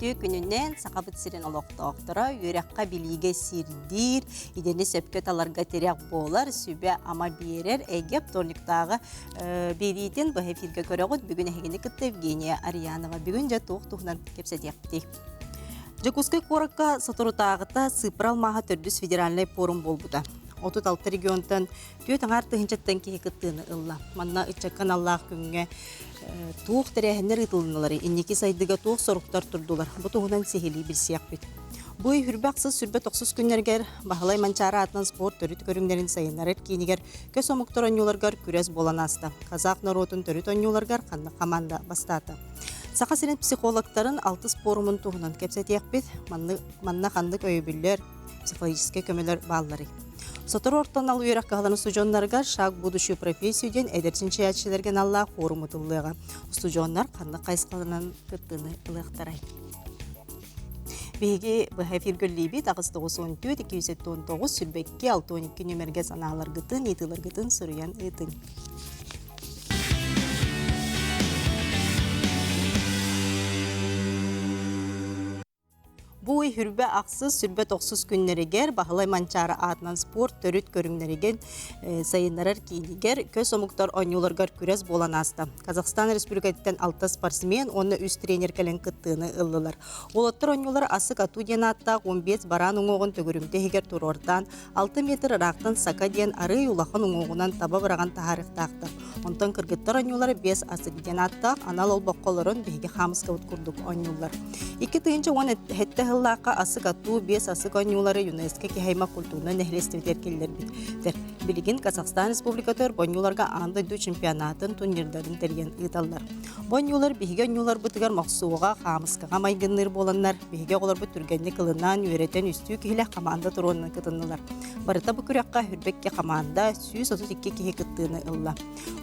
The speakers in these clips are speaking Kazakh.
Өртү күнүнен сақабыт сирен олоқтоқтыра, үйраққа билиге сирдир, идені сөпке таларға терек болар, сүбе ама берер, әгеп торниктағы берейтін бұл эфирге көріғыд бүгін әгені күтті Евгения Арьянова. Бүгін жа туғынан кепсетекті. Жакускай қораққа сатырутағыта сыпырал маға түрдіс федеральный форум болбуда. 36 регионтан түйет аңар тұхынчаттан кейі күттіні ұлла. Манна үтчаккан Аллах күнге туық тәрәхінер ұтылыналары, иннеки сайдыға туық соруқтар тұрдылар. Бұ туғынан сехели бір сияқ бет. Бұй хүрбақсыз сүрбе 90 күннергер бағалай манчара атынан спорт төріт көріңдерін сайынарыр кейінігер көс омықтар оңюларғар күрес болан асты. Қазақ народын төріт оңюларғар қанды команда бастаты. Сақа сенен психологтарын 6 спорумын туғынан кепсетек бет, манна қандық өйбілер, психологический көмелер баллары. Сотыр ортан алу үйрақ қағаланы студионларға шаг будущую профессияден әдерчінші әтшілерген алла форум ұтылыға. Студионлар қандық қайсқалынан күттіні ұлықтарай. Беге бұхайфир гөллейбі тағыз 914-219 сүрбекке 612 нөмерге саналар ғытын, етілер ғытын сұрыян ұтын. Бұй хүрбе ақсыз сүрбе 90 күннерігер, бағылай манчары атынан спорт төріт көріңнеріген сайындарар кейінігер, көз омықтар оңюларғар күрес болан асты. Қазақстан Республикаттен 6 спортсмен, оны үз тренер кәлін күттіні ұлылар. Олаттыр оңюлар асық ату ден аттақ 15 баран ұңоғын төгірімді егер тұрордан, 6 метр рақтан сақа ден ары ұлақын ұңоғынан таба бұраған тағарықтақты. Онтан кіргіттар оңюлары 5 асық ден аттақ, анал ол баққоларын бейге қамысқа ұткұрдық оңюлар. 2 түйінші оны әтті Лақа асық ату, бес асық оңюлары ЮНЕСКО кехайма культурны нәхлестівдер келдер біттер. Білген Қазақстан Республикатыр бонюларға анды ду чемпионатын турнирларын терген ұйталар. Бонюлар бейге оңюлар бұтығар мақсуға, қамысқаға майгынныр боланлар, бейге олар бұт түргенні қылынан үйретен үстүү кейлі қаманда тұруынын күтінілар. Барыта бұл күрекқа хүрбекке қаманда 132 кейі күттіні ұлла.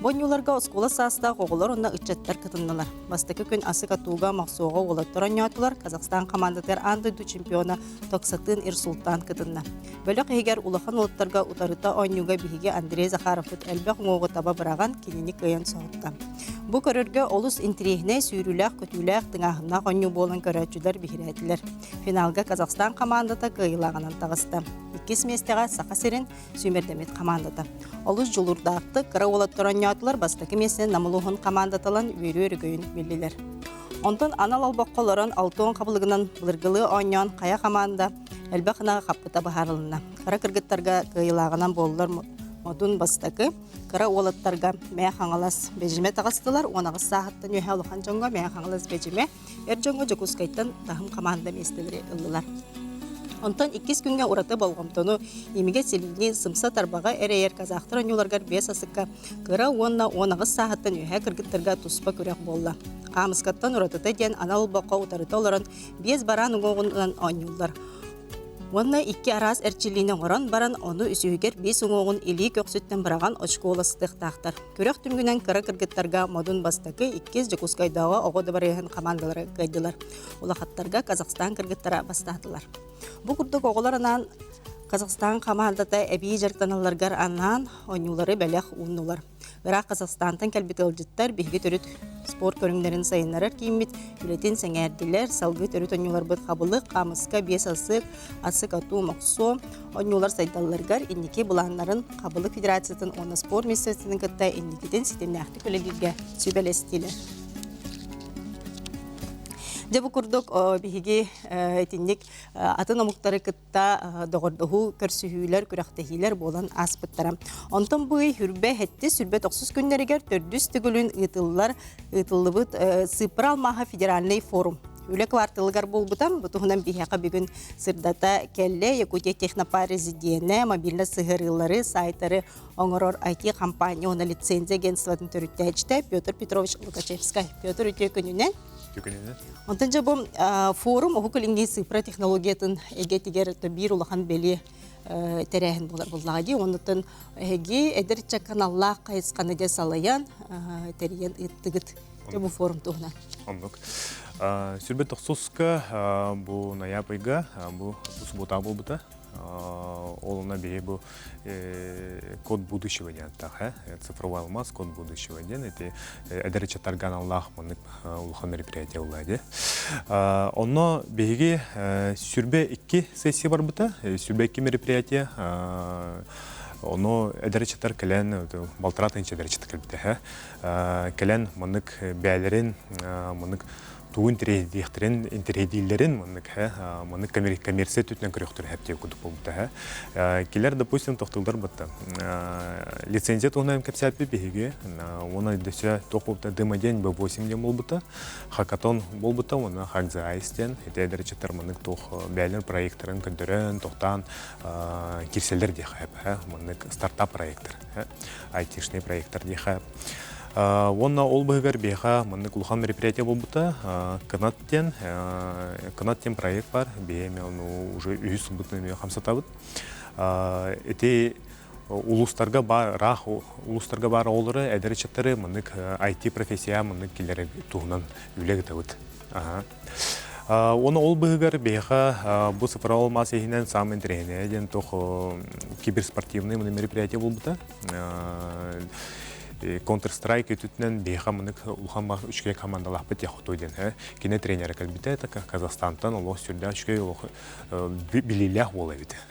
Бонюларға оскола саста қоғылар онна үтчаттар күтінілар. Бастықы күн асық атуға мақсуға олаттыр оңятылар Қазақстан командатар анды ду чемпиона Токсатын Ирсултан кытынна. Бөлік егер улахан олыттарға ұтарыта ойнуға бігі Андрей Захаровтыт әлбәқ оңығы таба біраған кенені көйен соғытта. Бұ көрірге олыс интригіне сүйріләқ, көтіләқ, тыңағына ойну болын көрәтчілер бігіретілер. Финалға Қазақстан командата қиылағынан тағысты. 2 местеға сақа серін сүймердемет командата. Олыс жолырдақты қыра олаттыр ойнатылар бастықы месінен намылуғын командаталан өрі-өрігөйін белілер. Онтан анал албаққаларын алтуын қабылығынан бұлырғылы ойнан қая команда әлбәқінаға қапқыта бағарылына. Қара кіргіттарға қиылағынан болылар модун бастықы, қара олаттарға мәе қаңалас бәжіме тағыстылар, онағы сағыттан өйе олыған жоңға мәе қаңалас бәжіме, әр жоңға жокускайттан тағым команда местелері ұлылар. Онтан 2 күнге ураты болғымтыны емеге селіне сымса тарбаға әрейер қазақтыр оңюларғар 5 асыққа қыра онағы сағыттан өйе кіргіттарға тұспа көрек болла. Қамысқаттан ұратыта ден анал баққа ұтарыта оларын 5 баран ұңоғынан оңюлар. Онна 2 арас әрчіліне оран баран оны үсігер 5 ұңоғын илі көксіттен біраған очколы сықтықтақтар. Көрек түнгінен қыра кіргіттарға модун бастықы 2 жекускайдауа оғыды барайын командалары қайдылар. Олақаттарға Қазақстан кіргіттара бастатылар. Бұл күрдік оғыларынан Қазақстан командата әбей жарқтаналарғар анан ойнулары бәләқ ұннулар. Бірақ Қазақстантан кәлбеті ұлжыттар бейге түріт спорт көріңдерін сайынларар кеймет, үлетін сәңәрділер, салғы түріт ойнулар бұд қабылық, қамысқа, бес асық ату, мақсо, ойнулар сайдаларғар, иннеке бұланларын қабылық федерациятын оны спорт местесінің күтті иннекеден сетемні әқті көлігерге сөбәлестілер. Жабы күрдік бейге әтіндік атын омықтары күтті доғырдығы көрсіхүйлер, күрақтығылер болан аспыттара. Онтан бұй хүрбе әтті сүрбе 90 күннерігер төрдіс түгілін ұтылыбыт Сыпырал маға федеральный форум. Үлі квартылығар бол бұтам, бұтығынан бейхақа бүгін сырдата кәлі Якутия технопа резидиені, мобильна сығырылары, сайтары оңырор IT компания, оны лицензия агентстватын түрітті әчті Петр Петрович Лукачевскай. Петр өте күнінен. Онтан жа бұл форум оғықылыңгей сыпыра технологиятын әгетігер бір ұлақан бәлі тәрәхін болағады. Онытын әге әдірітчі каналла қайысқаны де салаян тәрейен ұттығыт бұл форум тұғынан. Ондық. Сүрбет ұқсусқа бұл ноябрьға бұл суббота бұл бұта олуна бейі бұл код будущего ден тақ, цифровой алмаз код будущего ден, это әдәрі чаттарған Аллах мұнық ұлған мероприятие олайды. Онно бейге сүрбе 2 сессия бар бұта, сүрбе 2 мероприятие, оны әдәречеттер кәлән балтыратынча әдәречеттер кәлбіті. Кәлән мұнық бәлерін, мұнық туын тірейдіқтерін, интерейдейлерін мұнық коммерция түтінен көріқтір әптеу күдік болбыты. Келер, допустим, тоқтылдар бұтты. Лицензия тұғынан кәпсәпі бейге, оны дөсе тоқылды дымаден B8 ден болбыты, хакатон болбыты, оны хакза айстен, әдәречеттер мұнық тоқ бәлер проекттарын көндірін, тоқтан кирселер дейхайып, мұнық стартап проекттар, айтишный проекттар дейхайып. Онна ол бұғығар бейға мұнық ұлған мероприятие болбыта, Канаттен проект бар, бейме оны уже үйі сұлбытын қамсатабыд. Эти улустарға бар олары әдәречеттері мұнық IT профессия мұнық келері туғынан үлегі табыд. Оны ол бұғығар бейға бұл цифровой алмаз егінен сам интерегіне ден тоқ киберспортивный мероприятие болбыта. Counter-Strike түтінен бейға мұнық ұлған бар үшке командалақ біт яқыт ойден. Кене тренері кәлбіті, Казахстантан ұлы сүрді үшке білілях болы біті.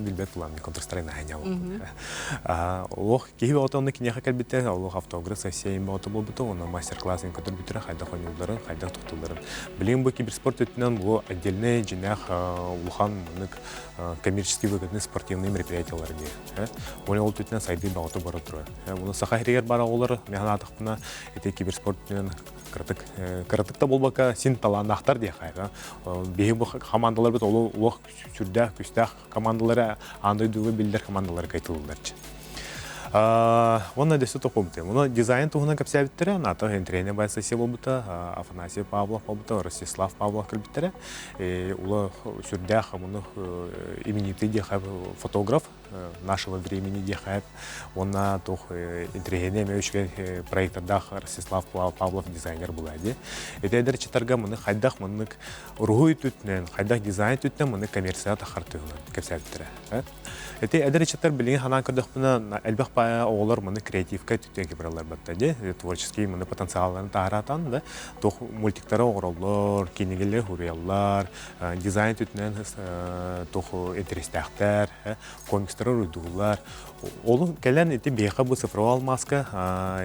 Білбет бұлан Counter-Strike нағайня болы. Олық кейбі отауны кенеға кәлбіті, олық автогресс сәйімі оты бол біті, оны мастер-классын көтір бітірі, қайдақ ойнылдарын, қайдақ тұқтылдарын. Білген бұл киберспорт түтінен бұл отдельный жинақ ұлған мұнық коммерческий выгодный спортивный мероприятиялар дейі. Оны ол түтінен сайды бағыты бары тұры. Оны сақайрегер бара олар, меған атықпына әте киберспортпен қыратықта болбақа сен таланақтар дей қайға. Бейі бұл командалар біт, олы оқ сүрдәқ, күстәқ командалары, андай дүгі білдер командалары қайтылыларчы. Оны дәсі тоқымды. Оны дизайн тұғынан көпсәбіттері, аты entrene байсы сел болбыты, Афанасий Павлов болбыты, Ростислав Павлов көлбіттері. Улы сүрдәқ, мұны именитый дехайп фотограф нашего времени дехайп. Оны тоқ entrene мәуішке проекттардақ Ростислав Павлов дизайнер болады. Әдәдір чытарға мұны қайдақ мұны рухы түтінен, қайдақ дизайн түтінен мұны коммерция тақар тұғынан көпсәбіттері. Эти әдәречеттер білген ханан көрдіқпіна әлбәқ бая оғылар мұны креативка түттен кебіралар баттады. Творческий мұны потенциаларын тағыратан, тоқ мультиктары оғыралар, кенегелер хұрыялар, дизайн түттінен тоқ интерестәқтер, комикстары рүйдуғылар. Олың кәлән әті бейқа бұл цифровой алмазка,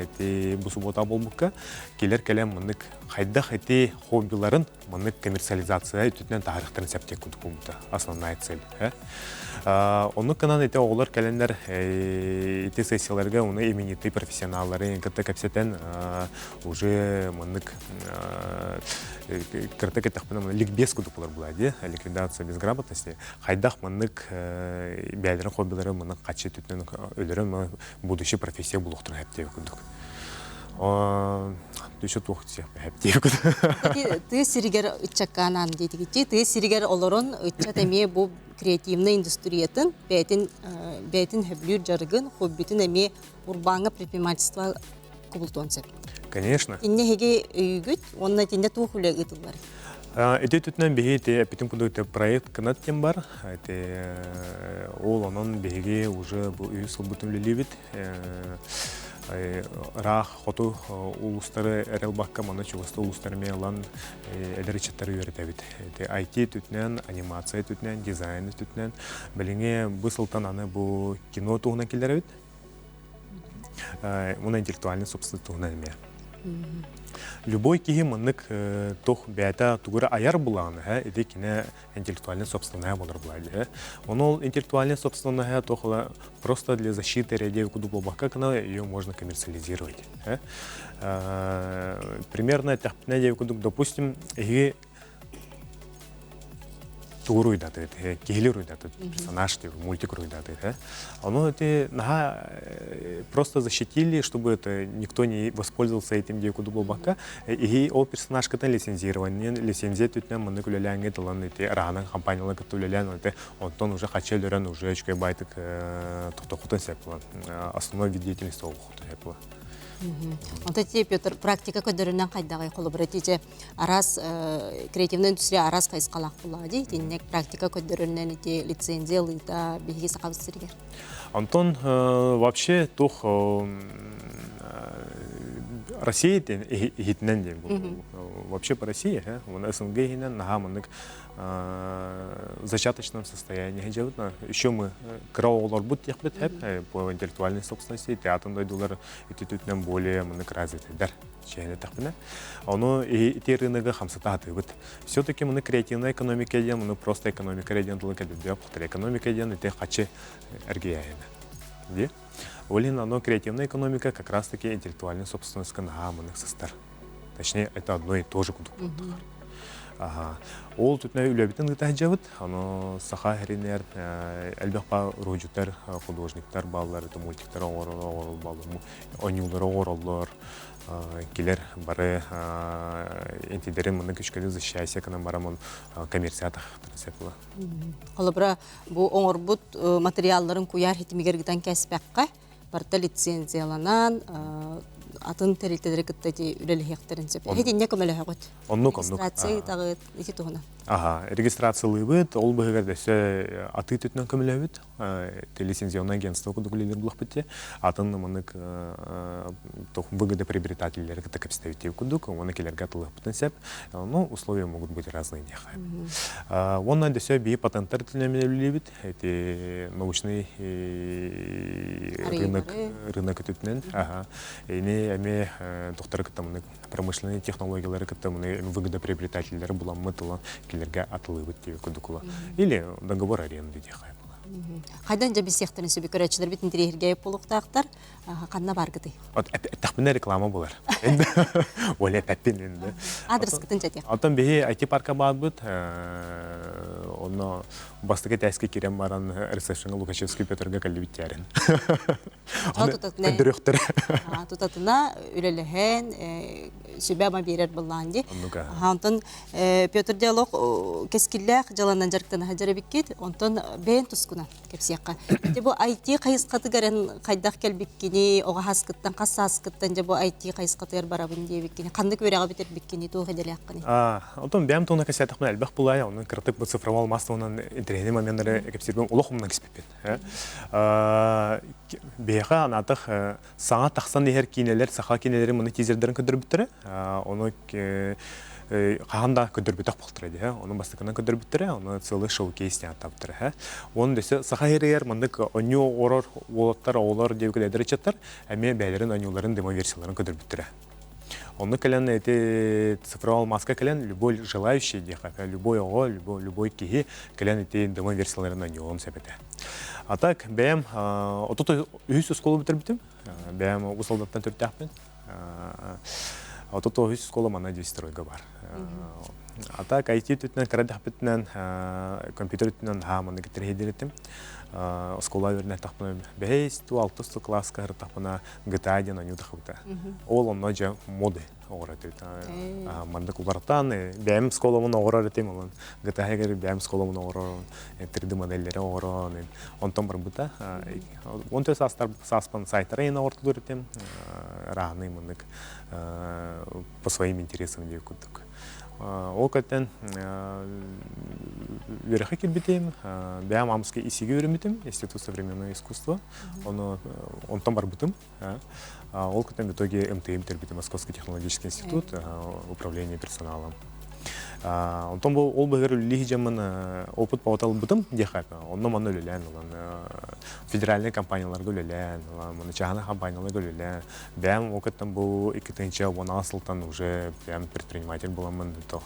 әті бұл суббота болбыққа, келер кәлән мұнық қайдақ әті хоббиларын мұнық коммерциализация түттінен тағырықтарын сәптен күндік болмыда. Основная цель. Оны кынан әті оғылар кәләндер әті сессияларға оны именитый профессионаллары кітті көпсетен уже мұнық кірті кеттіқпіна ликбез күдік болар болады, ликвидация безграмотности. Қайдақ мұнық бәлерін хоббилары мұнық қатшы түтінен өлерін будущий профессия бұлықтырын әптеу күндік. Düşü toxtiyaq hep deyik. Ты сиригер ütçakkanan deydik ki, ты сиригер олорон ütçat эме bu креативный индустриятын, бәйтін хөблюр жарыгын, хоббитін эме урбанға предпринимательство кубултонсеп. Конечно. Инне хеге үйгіт, онна тенде тух үлі ұтылар. Эти түтінен беге әпетін күндікті проект қанаттен бар. Ол оның беге уже үй сылбытын үлелебет. Рақ, хоту улустары әрел баққа мана чуғысты улустарымен алан әдіречеттері үйретәбет. IT түтінен, анимация түтінен, дизайн түтінен. Біліңе бұл сылтан аны бұл кино туғынан келдер әбет. Мұна интеллектуальный собственность туғынан әме. Любой кихи мұнық тоқ бәйті тұғыры аяр бұлағаны, әді кіне интеллектуальный собственная болар бұлайды. Оны интеллектуальный собственная тоқыла просто для защиты рядеви куду болбаққа кіна ее можно коммерциализировать. Примерно тәқпіне деви куду, допустим, тугур уйдаты, кихилер уйдаты, персонаж, мультик уйдаты. Оно это просто защитили, чтобы это никто не воспользовался этим девку дублбака. И о персонаж ката лицензирование, лицензия тут нам манекулялянге талан эти рано компания катулялян, это он уже хотел рано уже очкой байтик то хутен сепла. Основной вид деятельности ол хутен сепла. Онта те Петр практика көдөрүнөн кайдагы коллаборативе арас креативный индустрия арас кайскалак булади. Тиннек практика көдөрүнөн те лицензия лыта биги сакабыстыргер. Антон, вообще тух Россия хитнен дем. Вообще по России, в СНГ хитнен, нага мандык в зачаточном состоянии. Еще мы кроволор будут тех по интеллектуальной собственности, театром дойдулар, и тут нам более мандык развитый дар. Чайно так понимаю. Оно и те рынки хамсататы. Вот все-таки мы креативная экономика идем, мы просто экономика идем, только экономика идем, и те хачи эргияйна. Где? Олин, оно креативная экономика, как раз таки интеллектуальная собственность канагаманных сестер. Точнее, это одно и то же куда. Ага. Ол тут на любитель где-то живет, оно сахаринер, эльбеха роджутер, художниктер, баллар, это мультиктер, баллар, онюлер, ороллар, киллер, бары, интидерим, мы накачали за счастье, когда мы рамон коммерциатах трансепла. Коллабора бу оңорбут материалларын куяр хитимигергитен кеспекка, барта лицензияланан, атын терилтедери кыттати үлелихектерин сеп. Хитинне көмөлөһөгөт. Оннук. Регистрация тагы ити тугуна. Ага, регистрация лыбыт, ол быгар десе аты түтнен көмөлөбүт, лицензионное агентство кудугулилер булак битте, атын мынык тох выгоды приобретателей, это представитель кудук, он келерге атылып битсеп, ну условия могут быть разные нехай. Он на десе би патенттер түнемелебит, эти научный рынок түтнен, ага. Эне эме тохтар кытамны промышленные технологиялары кытамны выгода приобретателей булам мытылан келерге атылыбыт деп кудукула. Или договор аренды дехай була. Кайдан жаби сехтерин сөбү көрөчүлөр бит интерьерге полуктактар, канна баргыты. Вот тахмина реклама булар. Энди оля паппин энди. Адрес кытын жатек. Алтан бехи IT парка баатбыт. Онно бастыга тәске кирем баран ресепшнга Лукачевский Петрга калибиттярин. Дөрөктөр. Тутатына үлелehen сөбәма берер булланди. Антон Петр диалог кескилләх жаландан жарктан хаҗарабиккет, онтон бен тускуна кепсиякка. Бу IT кайыскаты гарен кайдак келбиккини, ога хаскыттан кассаскыттан бу IT кайыскатыр барабын дебиккини. Кандык өрәгә битер биккини ту хаҗаляккани. Онтон бем туна касатакны албах булай, аны кыртык бу цифровал мастонан интернет моментлары кепсирбен улохумнан киспепет. Беха анатых саңа тахсан дихер кинелер, саха кинелери муны тизердерин көдөрбүттөрө. Оны каханда көдөрбүтөк болтурайды, оны бастыкынан көдөрбүттөрө, оны целый шоу-кейс таптыры. Оны десе саха херер мындык оню орор олоттар, олар деп келедер чаттар, эме бәйлерин онюларын демо версияларын көдөрбүттөрө. Он колен эти цифровой маска колен любой желающий дехать, любой ого, любой киги колен эти домой версиялары на него он себете. А так бэм, отут үйсүз школу битербитим, бэм усалдаттан төртөкпүн. Отут үйсүз школа мана 10 тройга бар. А так IT түтнен карадахпитнен, компьютер түтнен хаманы кетирхедиритим. Школа вернер тахпына бейс, ту 6 класска тахпына GTA ден аню тахпыта. Ол он ножа моды ораты. Мандык улартан, бэм школа мона орарытым, он GTA гер бэм школа мона орар, 3D модельлери орар, он там барбыта. Он то саспан сайтары на ортулурытым, раны мандык по своим интересам девкутук. Окатен верхи килбитем, бям амский исиги өрмитем, Институт современного искусства. Он там барбытым. Окатен в итоге МТМ тербитем, Московский технологический институт, управление персоналом. Он там был олбагер лихиджаман опыт поватал бытым дехап. Он нам анулилен, федеральные компании ларгулилен, начальные компании ларгулилен. Бям окатен был икатенча вонасалтан уже прям предприниматель был то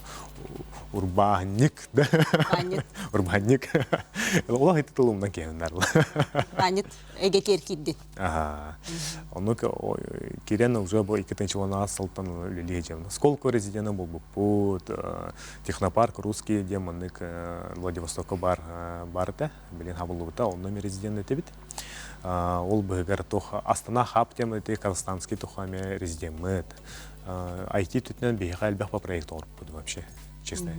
урбаник, да? Урбаник. Олах это тулум на кемнар. Урбаник, эгетер кидди. Ага. Он кирен уже был икатенча вонасалтан лихиджаман. Сколько резидентов был под технопарк русский демоник Владивостока барта, блин хабулута, он номер резидент это бит. Ол быгар тоха Астана хаб тем это казахстанский тохами резидент. IT тут не бегал бег по проекту вообще. честно.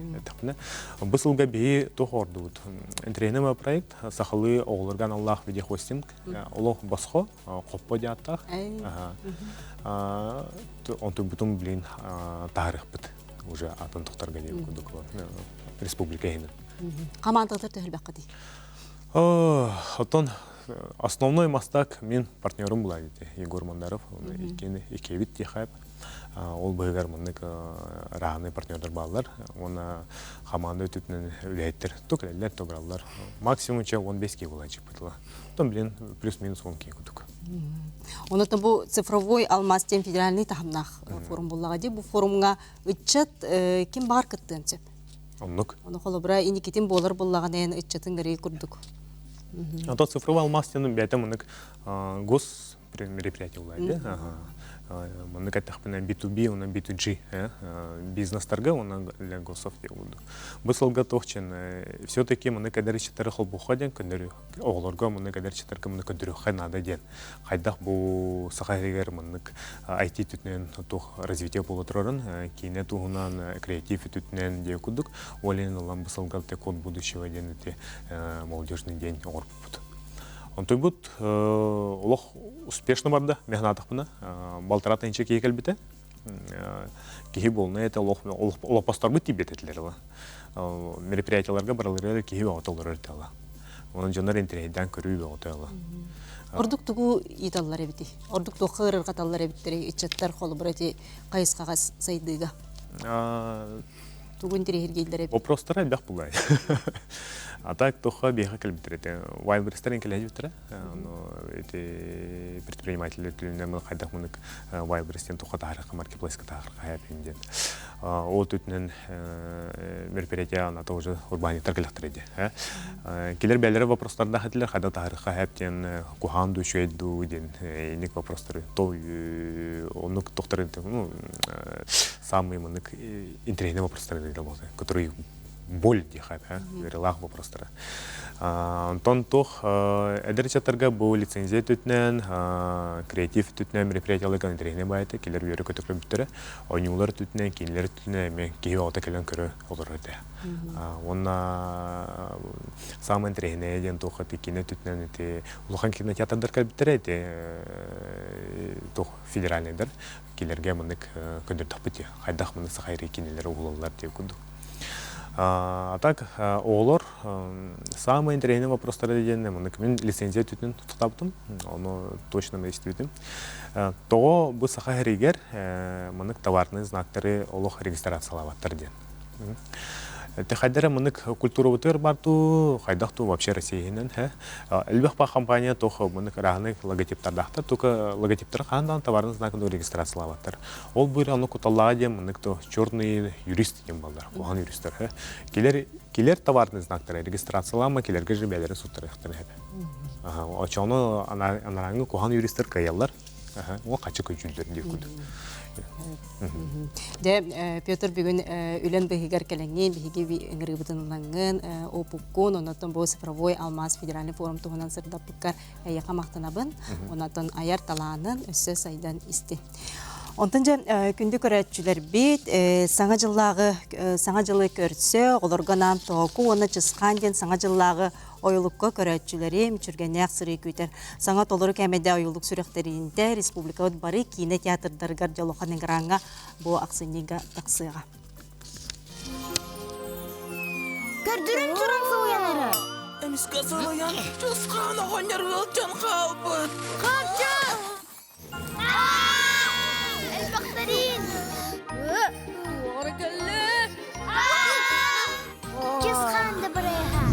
Бысылга бии тохордут. Интернема проект сахалы оғылырган Аллах видеохостинг. Олох басхо, қоппо диаттақ. Он тут бутум, блин, тарих бит. Уже атын тоқтарға дейін күдік. Республика еңі. Командалар төхілбәққа дей? Отон основной мастак мен партнерым была Егор Мандаров, икевит тихайп. Ол быгар мындык рағаны партнердар балар. Оны команда өтүпнен үләйттер, төкелер, тограллар. Максимум 15 ке булачык бутыла. Том, блин, плюс-минус 10 ке күдік. Онотон бу цифровой алмастен федеральный тахымнах форум буллага ди. Бу форумга ытчат ким бар кыттын чеп? Оннук. Оны холобра иникитин болар буллаган эн ытчатын гыры курдук. То цифровой алмастен бәтем мындык гос мероприятие улайды. Мындык аттахпынан B2B, оны B2G бизнестарга, оны для госов деуду. Бысылга тохчен, все-таки мындык кадерчеттері қол бұқаден, оғылырға мындык кадерчеттері мындык көндіріққа надо ден. Қайдақ бұл сақайрегер мындык IT түтінен тоқ развитие болу тұрарын, кейіне туғынан креатив түтінен де күдік, олен олан бысылга код будущего ден өте молодежный день оғырып бұд. Он той бут олох успешно барды мехнатах бына балтарата инче кейкел бите кихи болны это олох пастар бит тибететлер мероприятияларга баралары кихи отоллар этала onun jonlar интернеттен көрүү отала Ордук тугу италлар эбити ордук ту хырыр каталлар эбиттери ичаттар холу бурати кайыскага сайдыга тугун тирехиргейлдер эбит вопростар бях булай А так тоха бега калбитрете. Вайлберстерин кележиттер. Эти предприниматели тилинен кайдак мынык Вайлберстен тоха тарихы маркетплейска тарихы хаяпинден. Ол түтүнөн мероприятие ана тоже урбанитар келехтерди. Келер белер вопростарда хатилер кайда тарихы хаяптен куханду шуйду ден ник вопростары. То онук тохтарын самый мынык интересный вопростары которые боль дихат, верилах вопростары. Антон тох эдерчатарга бу лицензия түтнен, креатив түтнен мероприятияларга интернет байты, келер үйрө көтөкрө бүттөрө, ойнулар түтнен, кинилер түтнен, мен кийи алта келен көрө олор өтө. Онна самый интернет ден тох тикине түтнен эти улахан кинотеатрдар калбиттер эти тох федеральныйдар, келерге мындык көндүр тапыты, кайдак мындык сахайры кинилер улалар деп күндүк. А так, олор самый интересный вопрос традиционный. Мен лицензия түтін тұтаптым, оны точно местивдім. То бұл сахаригер, мынык товарный знактары олох регистрациялаваттар ден. Тахайдары мынык культура бутыр барту, хайдахту вообще Россиянен. Элбэх па компания тох мынык рахны логотиптардахтар, только логотиптар хандан товарный знакын регистрациялаваттар. Ол бұйра аны куталлага дем мынык то черный юрист дем балдар, кухан юристтар. Келер товарный знактары регистрациялама, келерге жибелері суттарыхтар. Очоны анараңы кухан юристтар каялар, ол қачы көчүлдер деп күді. Де Петр бүгін үлен бігігер кәліңген, бігіге үңіргібітінлаңын, опуккун, онатын бұл цифровой алмаз федеральный форум туғынан сырда бұққар әйеқа мақтанабын, онатын аяр таланын өсі сайдан істі. Онтан жа күнді көрәтчілер бет, саңа жылы көртсе, оларғанан тоқу, оны чысқан ден саңа жыллағы ойылыққа көрәтчілері мүчіргенек сыры көйтер. Саңа толыры кәмеде ойылық сүректерінде республикауыд бары кейіне театрдарғар жалуқан әңгіранға бұл ақсынеға тақсыға. Көрдірін тұрын соуянары. Әмісқа соуян, тұсқан оғанер ғылтан қалбы. Қапчан! Әлбақтарин! Оргылы! Кесқанды бірайға.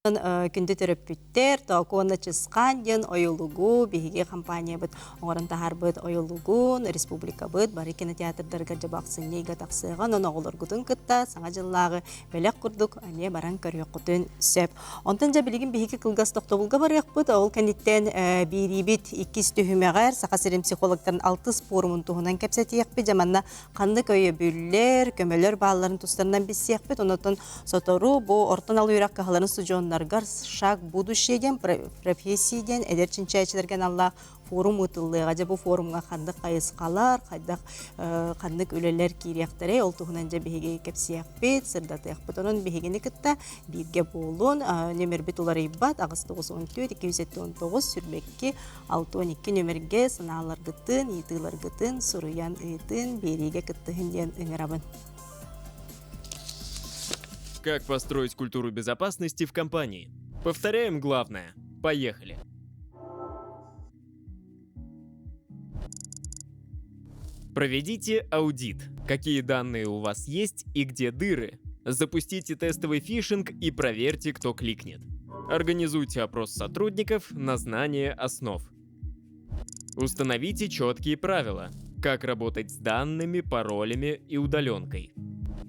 Күнді төрөппүттер, тоқуына чысқан ден ойылугу, бейге компания бұд, оңырын тахар бұд ойылугун, республика бұд, бары кинотеатрдарга жабақсын нейга тақсыған, оны оларгудын кытта, саңа жыллағы бәлек күрдік, әне баран көрек құтын сөп. Онтан жа білігін бейге кылгас тоқтоғылға барық бұд, ол кәнеттен бейрибет 2 түхімеғар, сақасырым психологтарын 6 форумын туғынан кәпсәті еқпі, жаманна қанды көйе бүллер, көмелер бағаларын тұстарынан біз еқпі, онытын сотору, бұл ортан алу үйрақ қағаларын сұжуын шаг будущеден, профессияден, әдерчін чайчыларген Аллах форум ытыллыга же бу форумга хандык кайыскалар, хандык үлелер кирияктаре ол туһунан же биһиги кепсиякпит, сырдатыякпыт. Онон биһигини кытта бирге болун нөмербит улар иббат агыс 914-279 сүрбекки 612 нөмерге сынаалар гытын, итылар гытын, суруян ытын, бериге кыттыһын диэн ыҥырабын. Как построить культуру безопасности в компании? Повторяем главное. Поехали. Проведите аудит. Какие данные у вас есть и где дыры. Запустите тестовый фишинг и проверьте, кто кликнет. Организуйте опрос сотрудников на знание основ. Установите четкие правила, как работать с данными, паролями и удаленкой.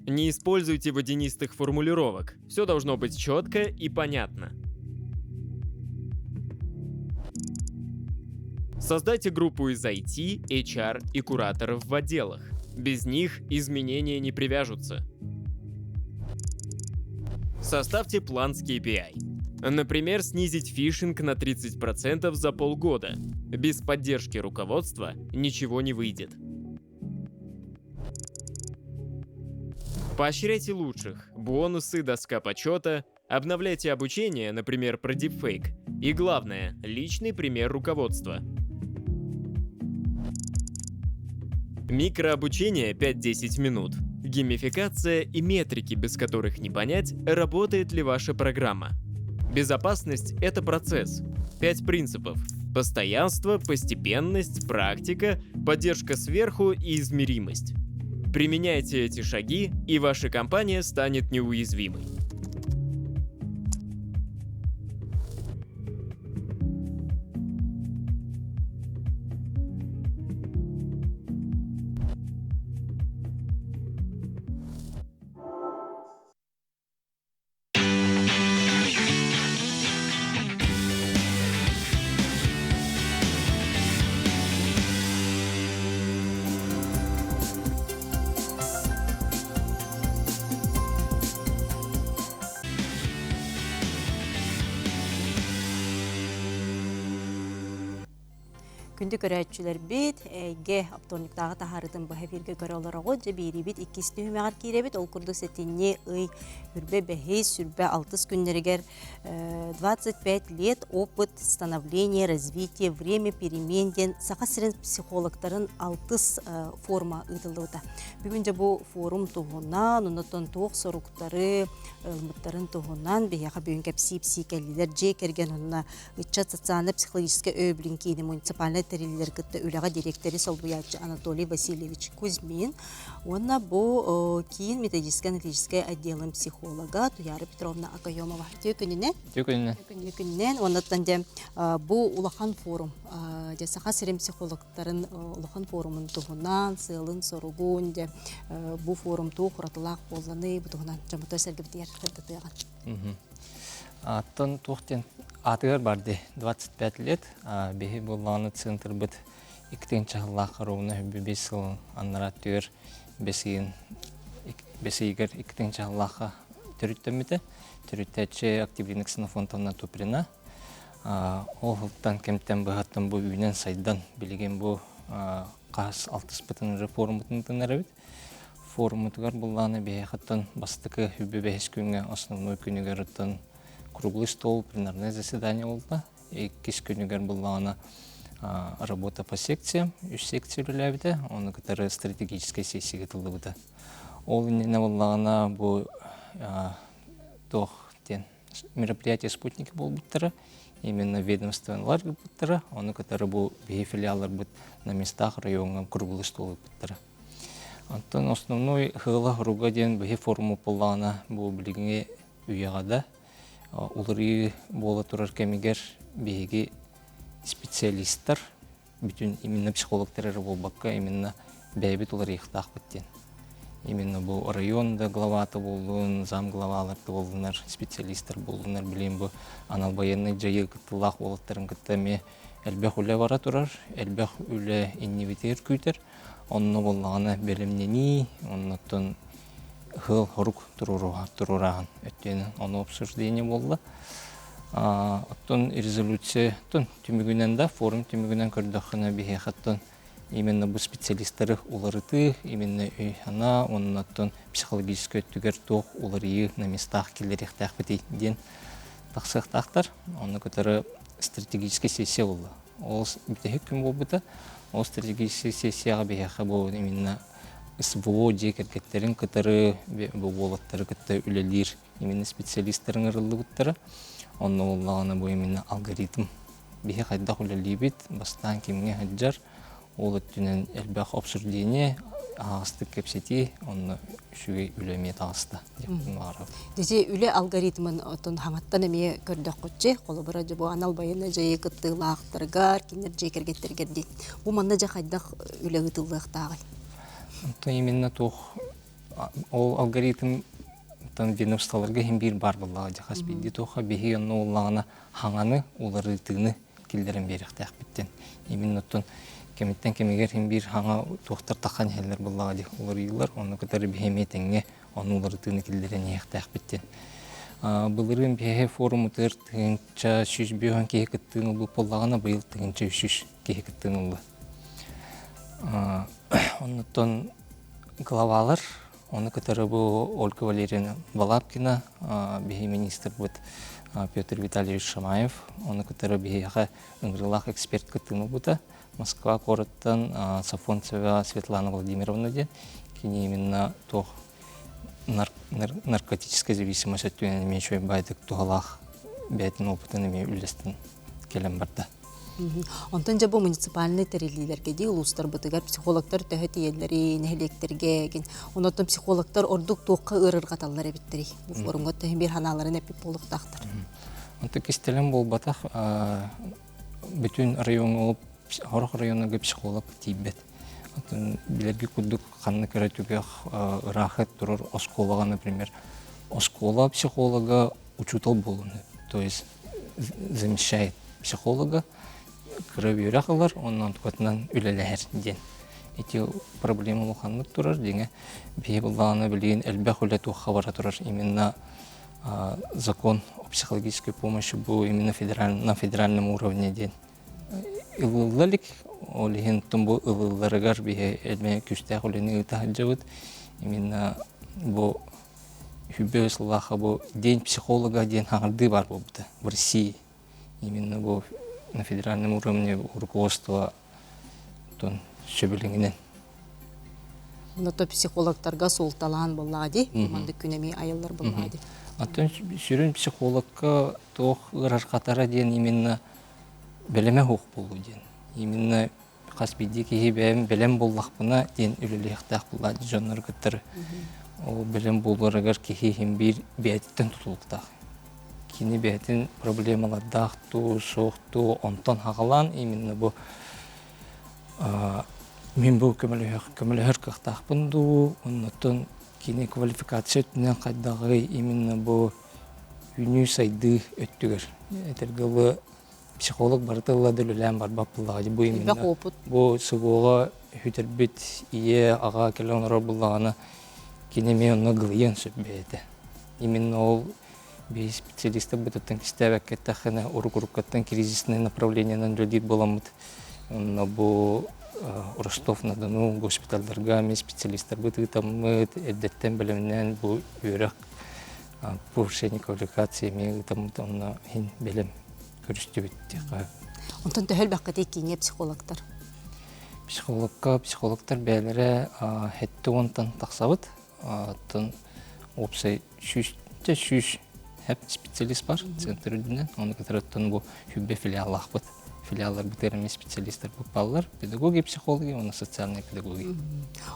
Не используйте водянистых формулировок. Все должно быть четко и понятно. Создайте группу из IT, HR и кураторов в отделах. Без них изменения не привяжутся. Составьте план с KPI. Например, снизить фишинг на 30% за полгода. Без поддержки руководства ничего не выйдет. Поощряйте лучших, бонусы, доска почета, обновляйте обучение, например, про дипфейк. И главное, личный пример руководства. Микрообучение 5-10 минут. Геймификация и метрики, без которых не понять, работает ли ваша программа. Безопасность — это процесс. 5 принципов. Постоянство, постепенность, практика, поддержка сверху и измеримость. Применяйте эти шаги, и ваша компания станет неуязвимой. Күнді көрәтчілер бет, әйге апторниктағы тахарытын бұхы бірге көрі оларығы же бейрі бет 2 түйімеғар кейре бет, ол күрді сетіне ұй үрбе бәхей сүрбе 6 күндерігер 25 лет опыт становления, развития, время перемен ден сақа сірен психологтарын 6 форма ұтылды. Бүгін же бұл форум тұғынан, ұнытын тоқ соруқтары, ұлмыттарын тұғынан, бейяға бүгін кәпсі кәлілер же керген ұнына ұтчат социально психологический өбілін кейді муниципальный терилер кытта үләға директори Солбуячы Анатолий Васильевич Кузьмин. Онна бу кийин методическо-аналитический отделым психолога Туяра Петровна Акайомова. Түйкөнінен. Оннаттан де бу улахан форум. Саха сирен психологтарын улахан форумын туғынан, сылын, соругун, бу форум туғы құратылақ болзаны, бу туғынан жамытой сәргіптер қырдытыған. Аттан туқтен атығар барды 25 лет, бейі болғаны центр бұд 2 чағылақ қаруына бес сыл аннара түйір бесейгер 2 чағылаққа түріттемеді. Түріттәтші активлинік сынафонтанна туприна. Ол ғылттан кемттен бұғаттан бұл үйінен сайдан білеген бұл қас 6 бұтын форум бұтын әрі форум бұтығар болғаны бейі қаттан бастықы үбі бәйіс күнге основной күнігер ұттан круглый стол, пленарное заседание oldu. 2 күнігер болғаны работа по секциям, 3 секция үліләбіді, оны күтәрі стратегическая сессия кетілді бұды. Ол не болғаны бұл мероприятие спутники бол бұттыры, именно ведомстволар бұттыры, оны күтәрі бұл бей филиалар бұд на местах районға круглый стол бұттыры. Антон основной ғылы ғыруға ден бей форму болғаны бұл білігіне үйеғада, улыры бола турар кемигер беги специалисттар бүтүн именно психологтар болбакка именно бәйбит улар ихтах биттен. Именно бу районда главаты болдун, зам главаларды болдунар, специалисттар болдунар, билем бу аналбаянный жайы кыттылах болаттарын кыттаме элбэх үле бара турар, элбэх үле иннивитер күйтер, онно боллагана белемнени, оннотон хыл хорук турураган өттен оны обсуждение болды. Оттон резолюция түмүгүнен да форум түмүгүнен көрдөкхана бихехаттон именно бу специалисттары уларыты именно ана оннаттон психологический түгер тох уларыйы на местах килерихтах битен таксыктактар оны көтөрө стратегический сессия болду. Ол битех күн болбута. Ол стратегический сессияга бихеха бу именно СВО жекеркеттерин кытары бу болоттары кытта үлелир именно специалисттарын ырылдыгыттары онны уллагана бу именно алгоритм бихе кайда үлелибит бастан кимге хаджар ол өттүнен элбах обсуждение агыстык кепсети онны шугай үлемет агыста деп баарабы. Деже үле алгоритмын отон хаңаттан эме көрдөк көтче колобура жобо анал байына жайы кыттыылаактаргар кинер жекергеттергер дейт. Бу манда жа кайдак үле гытылдыктагы. То именно тох ол алгоритм тан ведомстволарга хим бир бар булла жахас бидди тоха бихи онно уллагана хаңаны улары тыгны килдерен бериктак биттен. Именно тон кемиттен кемигер хим бир хаңа тохтар такан хеллер булла ди улар йыллар оны кытары бихеметеңге оны улары тыгны килдерен яктак биттен. Булырын бихе форуму тыртынча шиш бион ки кыттыны бу поллагана быйыл тыгынча шиш ки кыттыны. Оннотон главалар, оны кытары бу Ольга Валерьевна Балапкина, бихи министр бут Петр Витальевич Шамаев, оны кытары бихиха ыңгырылах эксперт кытыны бута, Москва корыттан Сафонцева Светлана Владимировна ден, кини именно тох наркотическая зависимость от тюнен меньшой байдык тугалах бәйтін опытын еме үлестін келем барда. Онтон жабо муниципальный терилилерге ди улустар бытыгар психологтар төһөт иелleri нехлектерге ген онотон психологтар ордук туукка ырырга таллар эбиттери бу форумга төһөн бир ханаларын эпип болуктактар. Онто кистелем болбатах бүтүн район Хорох районуга психолог тийбет. Онтон билерги кудук канны көрөтүгө ырахат турur осколага, например. Оскола психолога учутал болуну, то есть замещает психолога. Кырабырахалар, оннан тукатынан үлеләһәр ден. Эти проблемы улханлык турар деңе бие булганы билген элбах үле тухка бара турар. Именно закон о психологической помощи бу именно на федеральном уровне ден. Илыллык олиһин тумбу илылларыгар бие элме күстәк үлени тахҗабыт. Именно бу хүбәслаха бу день психолога ден хагырды бар булды в России. Именно бу на федеральном уровне руководство тон шебелиңинен. Оното психологтарга султалаан боллади, манда күнеми айыллар боллади. Атын сүрүн психологка тох ырар катара ден именно белеме хук болу ден. Именно каспиди ки бем белем боллакпына ден үлелехтак буллади жоннор кыттыр. Ол белем болурагар ки хим бир беттен тутулуктак. Кини бетин проблемалардах ту соқту онтон хагалан именно бу мен бу көмөлөр кыктакпын ду онтон кини квалификация түнен кайдагы именно бу үнү сайды өттүгөр этергеле психолог бартыла делелен бар бапыллагы бу именно бу сугуга хүтербит ие ага келонор буллаганы кини мен нагылын сөббете именно ол без специалистов будут кистевек кеттахана урукурукаттан кризисное направление на людей боламыт на бу Ростов-на-Дону госпитальдарга специалисттар быты там эддеттен белемнен бу үрак повышение квалификации ми там на хин белем көрүстүбүт тига. Онтон төһөл баккаты кийне психологтар бәлере хетте онтан таксабыт тон опсай шүш hep специалист бар центрден, оны которыттан бу хүббе филиаллах бут. Филиаллар битерме специалисттер бу баллар, педагоги, психологи, оны социальный педагоги.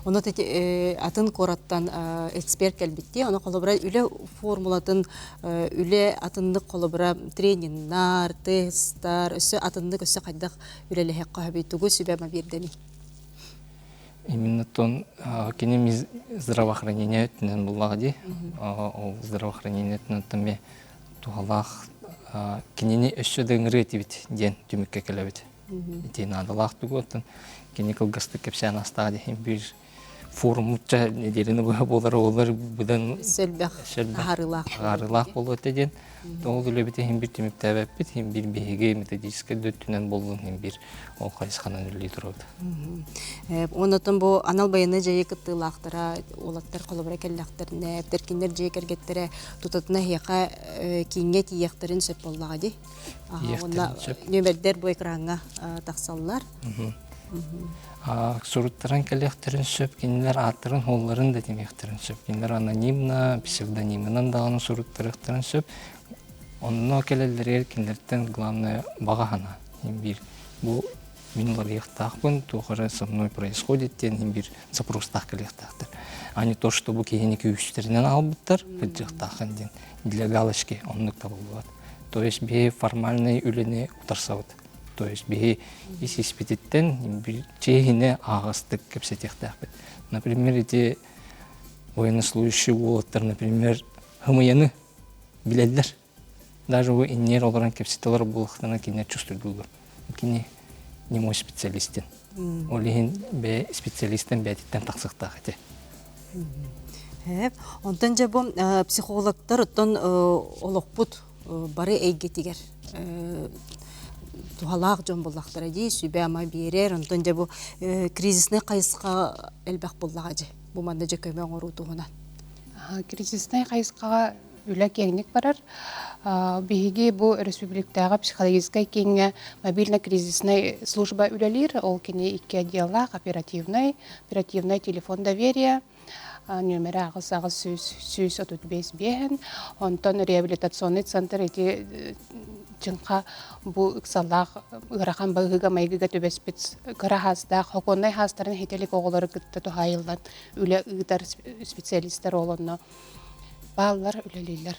Оны атын кораттан эксперт келбитти, оны колобра үле формулатын үле атындык колобра тренингнар, тесттар, өсө атындык өсө кайдак үлеле кабитугу сүбөмө бирдени. Именно тон кинеми здравоохранение тнен буллаги, здравоохранение тнен таме тугалах кинени өссө деңретибит ден түмүккө келебит. Ден адалах туготун кинекал гасты кепсен астади бир форумуча неделені болар олар бұдан Сөлбәк ағарылақ. ағарылақ болуы ден. Ол үлебіте хем бір теміп тәбәппет, хем бір бейге методическа дөттінен болуын хем бір ол қайысқанан үлі тұрады. Онытын бұл анал байыны жайы кыттылақтыра, олаттар қолыбыра кәллақтырына, әптеркендер жайы кәргеттірі тұтатына хияқа кейінге тияқтырын сөп боллаға де. Нөмердер бұл экранға тақсалылар. Суруттаран кәллектірін сөп, кенілер аттырын, оларын да демектірін сөп. Кенілер анонимна, псевдонимынан дағаны суруттарықтырын сөп. Онына кәлелдер кенілерден главное бағағана. Бұл мен олар ектақпын, тоқыры со мной происходит, тен бір запростақ кәлектақтыр. А не то, что бұл кейіне күйістерінен албыттар, кәлектақын ден, для галочки онлық табылуат. То есть бе формальный үлене утарсауыт. То есть бе ис испитеттен чейгине ағыстық кепсетектақпет. Например, эти военнослужащие болаттар, например, хымыяны билелдер. Даже вы иннер оларан кепсетелер болықтана кейіне чувствуйдулар. Кейіне не мой специалистен. Олеген бе специалистен бәтеттен тақсықтақ ете. Онтан жа бұл психологтар ұттан олықпұт бары әйгетігер. Тухалақ жон боллақтар әдей, сүбе ама берер, онтан жа бұл кризисіне қайысқа әлбәқ боллаға жа. Бұл манда жа көмең ору туғынан. Кризисіне қайысқаға үлі кеңнік барар. Беге бұл республиктаға психологическай кеңге мобильна кризисная служба үлелер. Ол кене 2 отделлақ, оперативный телефон доверия, нөмірі ағыз сүйіс отут бейс бейін. Онтан реабилитационный центр еті жынқа бұл ұқсалақ ұғырақан бағыға майғыға төбеспец қыра хастақ, хоконнай хастарын хетелік оғылары күтті тұхайылдан үлі ұғытар специалистер олынна. Баллар үлелейлер.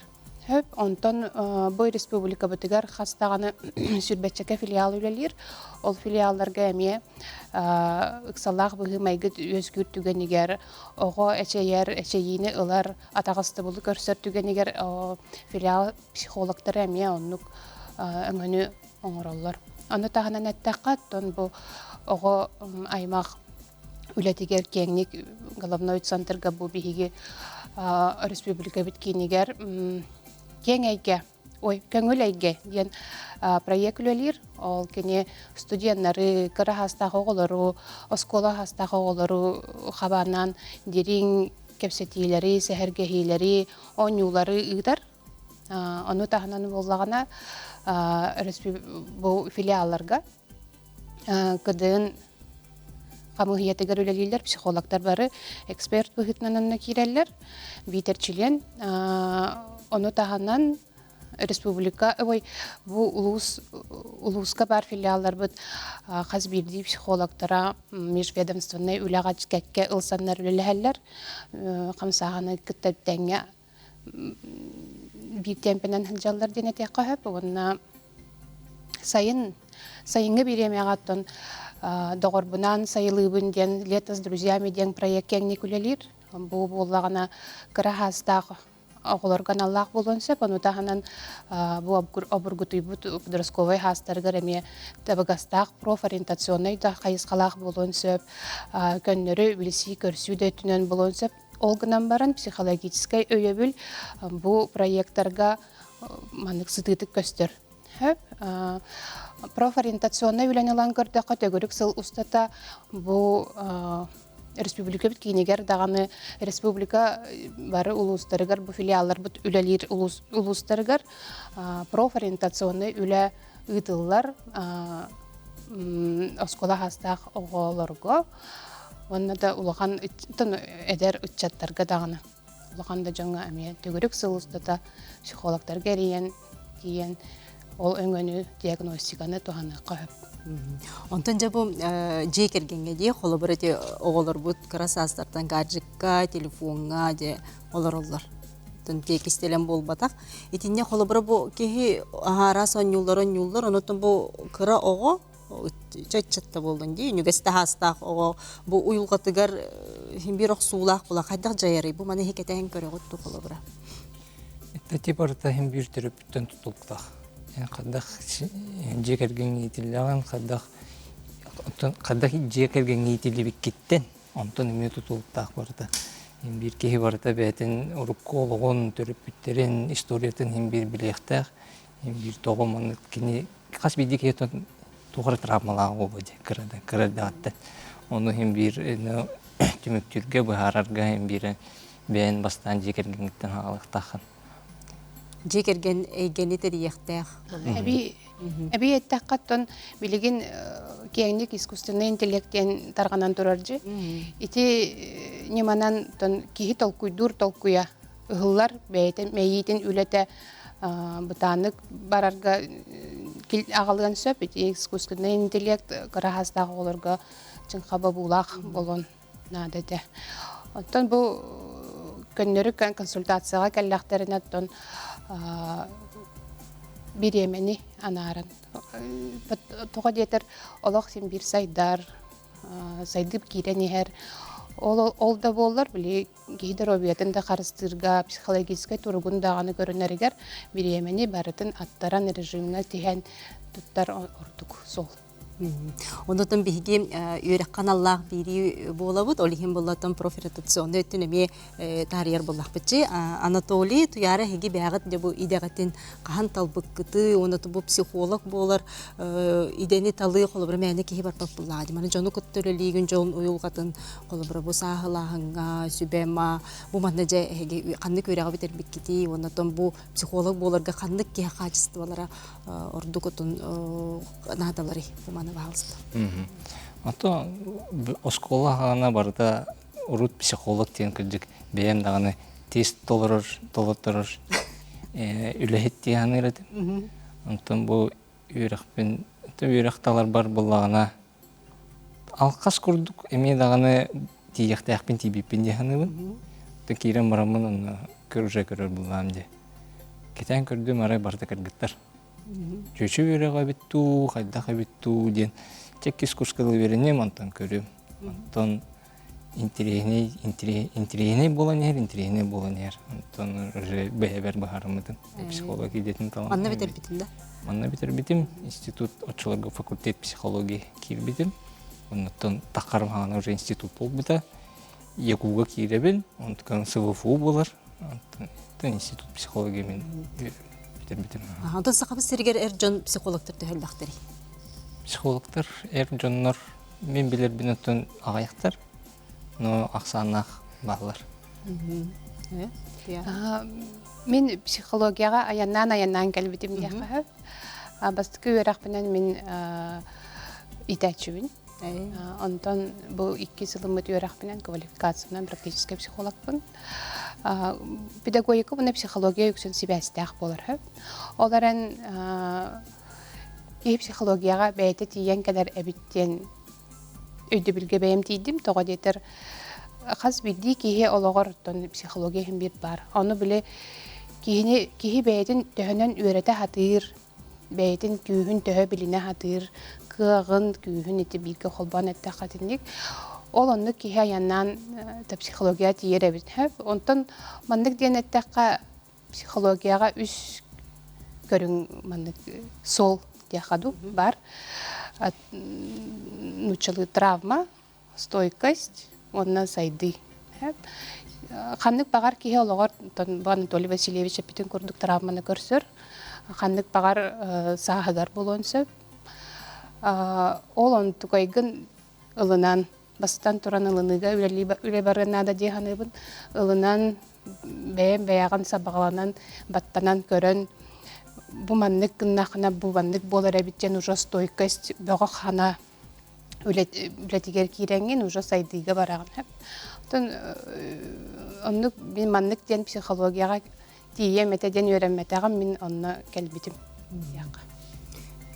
Онтан бұл республика бұтығар хастағаны сүрбәтчәке филиал үлелер. Ол филиалларға әме ұқсалақ бұғы майгыт өзгүр түгенігер, оғы әчейіні ұлар атағысты бұлы көрсір түгенігер филиал психологтар әме онық өңіні оңыролар. Оны тағынан әттәққат, бұл оғы аймақ үлетігер кеңнік головной центрға бұл бейге республика біткенігер көңіл әйге ден проект үлелер. Ол кене студенттары, кірі хастағы оғылары, оскола хастағы оғылары қабанан дерін кепсетейлері, сәхіргейлері, оңюлары ұйдар. Оны тағынан болағына бұл филиалларға күдін қамығиятығыр үлелер, психологтар бары, эксперт бұғытнанына керелер, бейтерчілен. Оны тағынан республика, бұл улуска бар филиаллар бұд қазбирді психологтара межведомственный үліғач кәкке ұлсанлар үліләлер, қамсағаны күттәптәңе бір темпінен жаллар денеті қағып, онына сайынғы беремеғаттын доғырбынан сайылыбын ден лето с друзьями ден проект кәңнек үлелер. Бұл болағына қырағастағы оғыларған Аллах болуын сөп, оны тағынан бұл обыргутый бұд подростковый хастарғыр әме табығастақ профориентационный да қайысқалақ болуын сөп, көннері үлісі көрсі дөйтінен болуын сөп. Олғынан баран психологическай өйебіл бұл проекттарға манық сытытық көстір. Профориентационный үләнелан көрдіққа төгірік сыл ұстата бұл республика біткенегер дағаны республика бары улустарығар, бұл филиаллар бұд үләлер улустарығар профориентационный үлә ұйтылылар оскола хастақ оғыларға. Онна да улахан әдер үтчаттарға дағаны. Улахан да жаңа әме төгірік сыл ұстата психологтарға дейін ол өңгөні диагностиканы туғаны қағып. Онтан жа бұл жей кергенге де, қолы бір әте оғылар бұд қарасастардан гаджикка, телефонға де олар. Текістелен бол батақ. Етінде қолы бір бұл кеге ағарас оңюлар, онытын бұл қыра оғы чатта болдың дей, нүгесті хастақ оғы бұл ұйылғатығар бір оқсулақ бұла қайдақ жайары, бұл маны хекетен көрі ғытту қолы бұра. Әтті барыта хем бір түрі бүттен тұтылықтақ. Қадақ жекерген етіліған, қадақ жекерген етілі бік кеттен, Онтон эме тутулуктаах барыта. Бир киһи барыта бәтин уруккологон төрөпүттерин историятын бир билектах, бир тогомон кини кас биди кетон тугар травмалаа ободи кырада. Оны бир түмүктүргө баарарга бир бен бастан жекергенден халыктахан. Жекерген эйгени терияқтақ. Әби әттәққаттон билигин кеңник искусственный интеллекттен тарганан тураржы. Ити неманан тон кихи толкуйдур толкуя ыһыллар бәйтен мәйитен үләтә бутанык барарга агалган сөп ити искусственный интеллект карахастагы оларга чын хаба булах болон надете. Оттон бу көннөрү консультацияга келләхтеринә тон биремени анарын. Тоға детер олақ сен бір сайдар, сайдып киренер. Ол да болар, біле кейдер обиятын да қарыстырға, психологическай тұрғын дағаны көрінерігер биремени барытын аттаран режиміне теген тұттар ордық сол. Онотон биһиги үйрәккан Аллах бири болабыт, олихин боллатын профориентационный өттүнеме тарьер боллақпытчы. Анатолий туяра хиги бәғыт дебу идәғатын қахан талбыққыты, оноту бу психолог болар, идәні талы қолыбыр мәні кейі барпақ бұллади. Маны жону күттірілігін жон ойылғатын қолыбыр бұ сағылағынға, сүбәма, бұ манна жа қаннық үйрәға бітер біккеті, онотон бу психолог боларға қаннық кейі қачысты балара орду күтін надалары бұманы бағылысты. Ото оскола ғана барда урут психолог тен кірдік бәйім дағаны тест толырыр, үләхет дейін ередім. Онтан бұл үйрақталар бар болағына алқас күрдік, әме дағаны тиекті әқпен тибеппен дейін ередім. Кейрен барамын оны көрір болағым де. Кетен көрдім арай барда кіргіттар. Чөчі үйреға бітту, қайдаға бітту ден. Тек кескурскалы веренем антон көрім. Антон интерегеней болан ер. Антон уже бәйбер бағарымыдың. Психология детін талам. Манна бітер бітім да? Манна бітер бітім. Институт отчыларға факультет психология кир бітім. Онтон тақарым ғана уже институт бол біті. Екуға киребін. Онтон СВФУ болар. Онтон институт психология мен бітім. Онтон сақабыз сергер жон психологтар төхелбақтары? Психологтар жоннор мен білер бін өттен ағаяқтар, но ақсанақ бағылар. Мен психологияға аяннан кәлбетім деқі. Бастықы өрақпінен мен итәтшібін. Онтон бұл 2 сылымыт өрақпінен квалификациянан практический психологпын. Педагогика бұны психология үксін себәстәқ болар. Оларын психологияға бәйті тиен кәдер әбіттен өйді білге бәйім тейдім. Тоға детер қаз білді кейі олығыр психологияғын бір бар. Оны біле кейі бәйдің төхінен өреті хатыр, бәйдің күйін төхі біліне хатыр, күйін күйін еті білге қолбан әтті қатынник. Ол оны кейі аяннан психология тейер әбіт. Онтан мандық ден әттіққа психологияға үш көрін сол диахаду бар. Нучалы травма, стойкость, онна сайды. Ханнык багар кие ологор Анатолий Васильевич апитин курдук травманы көрсөр. Ханнык багар сахагар болонсө. Ол он тукайгын ылынан бастан туран ылыныга үле барынада деханыбын ылынан бәйәган сабагаланан баттанан көрөн бу маннык кыннахына бу маннык болар әбиттен уже стойкость бөҕө хана үлетигер киренген уже сайдыга бараган. Онны мен маннык ден психологияга тие метеден өйрәнмәтәгән мин онны кәлбитим.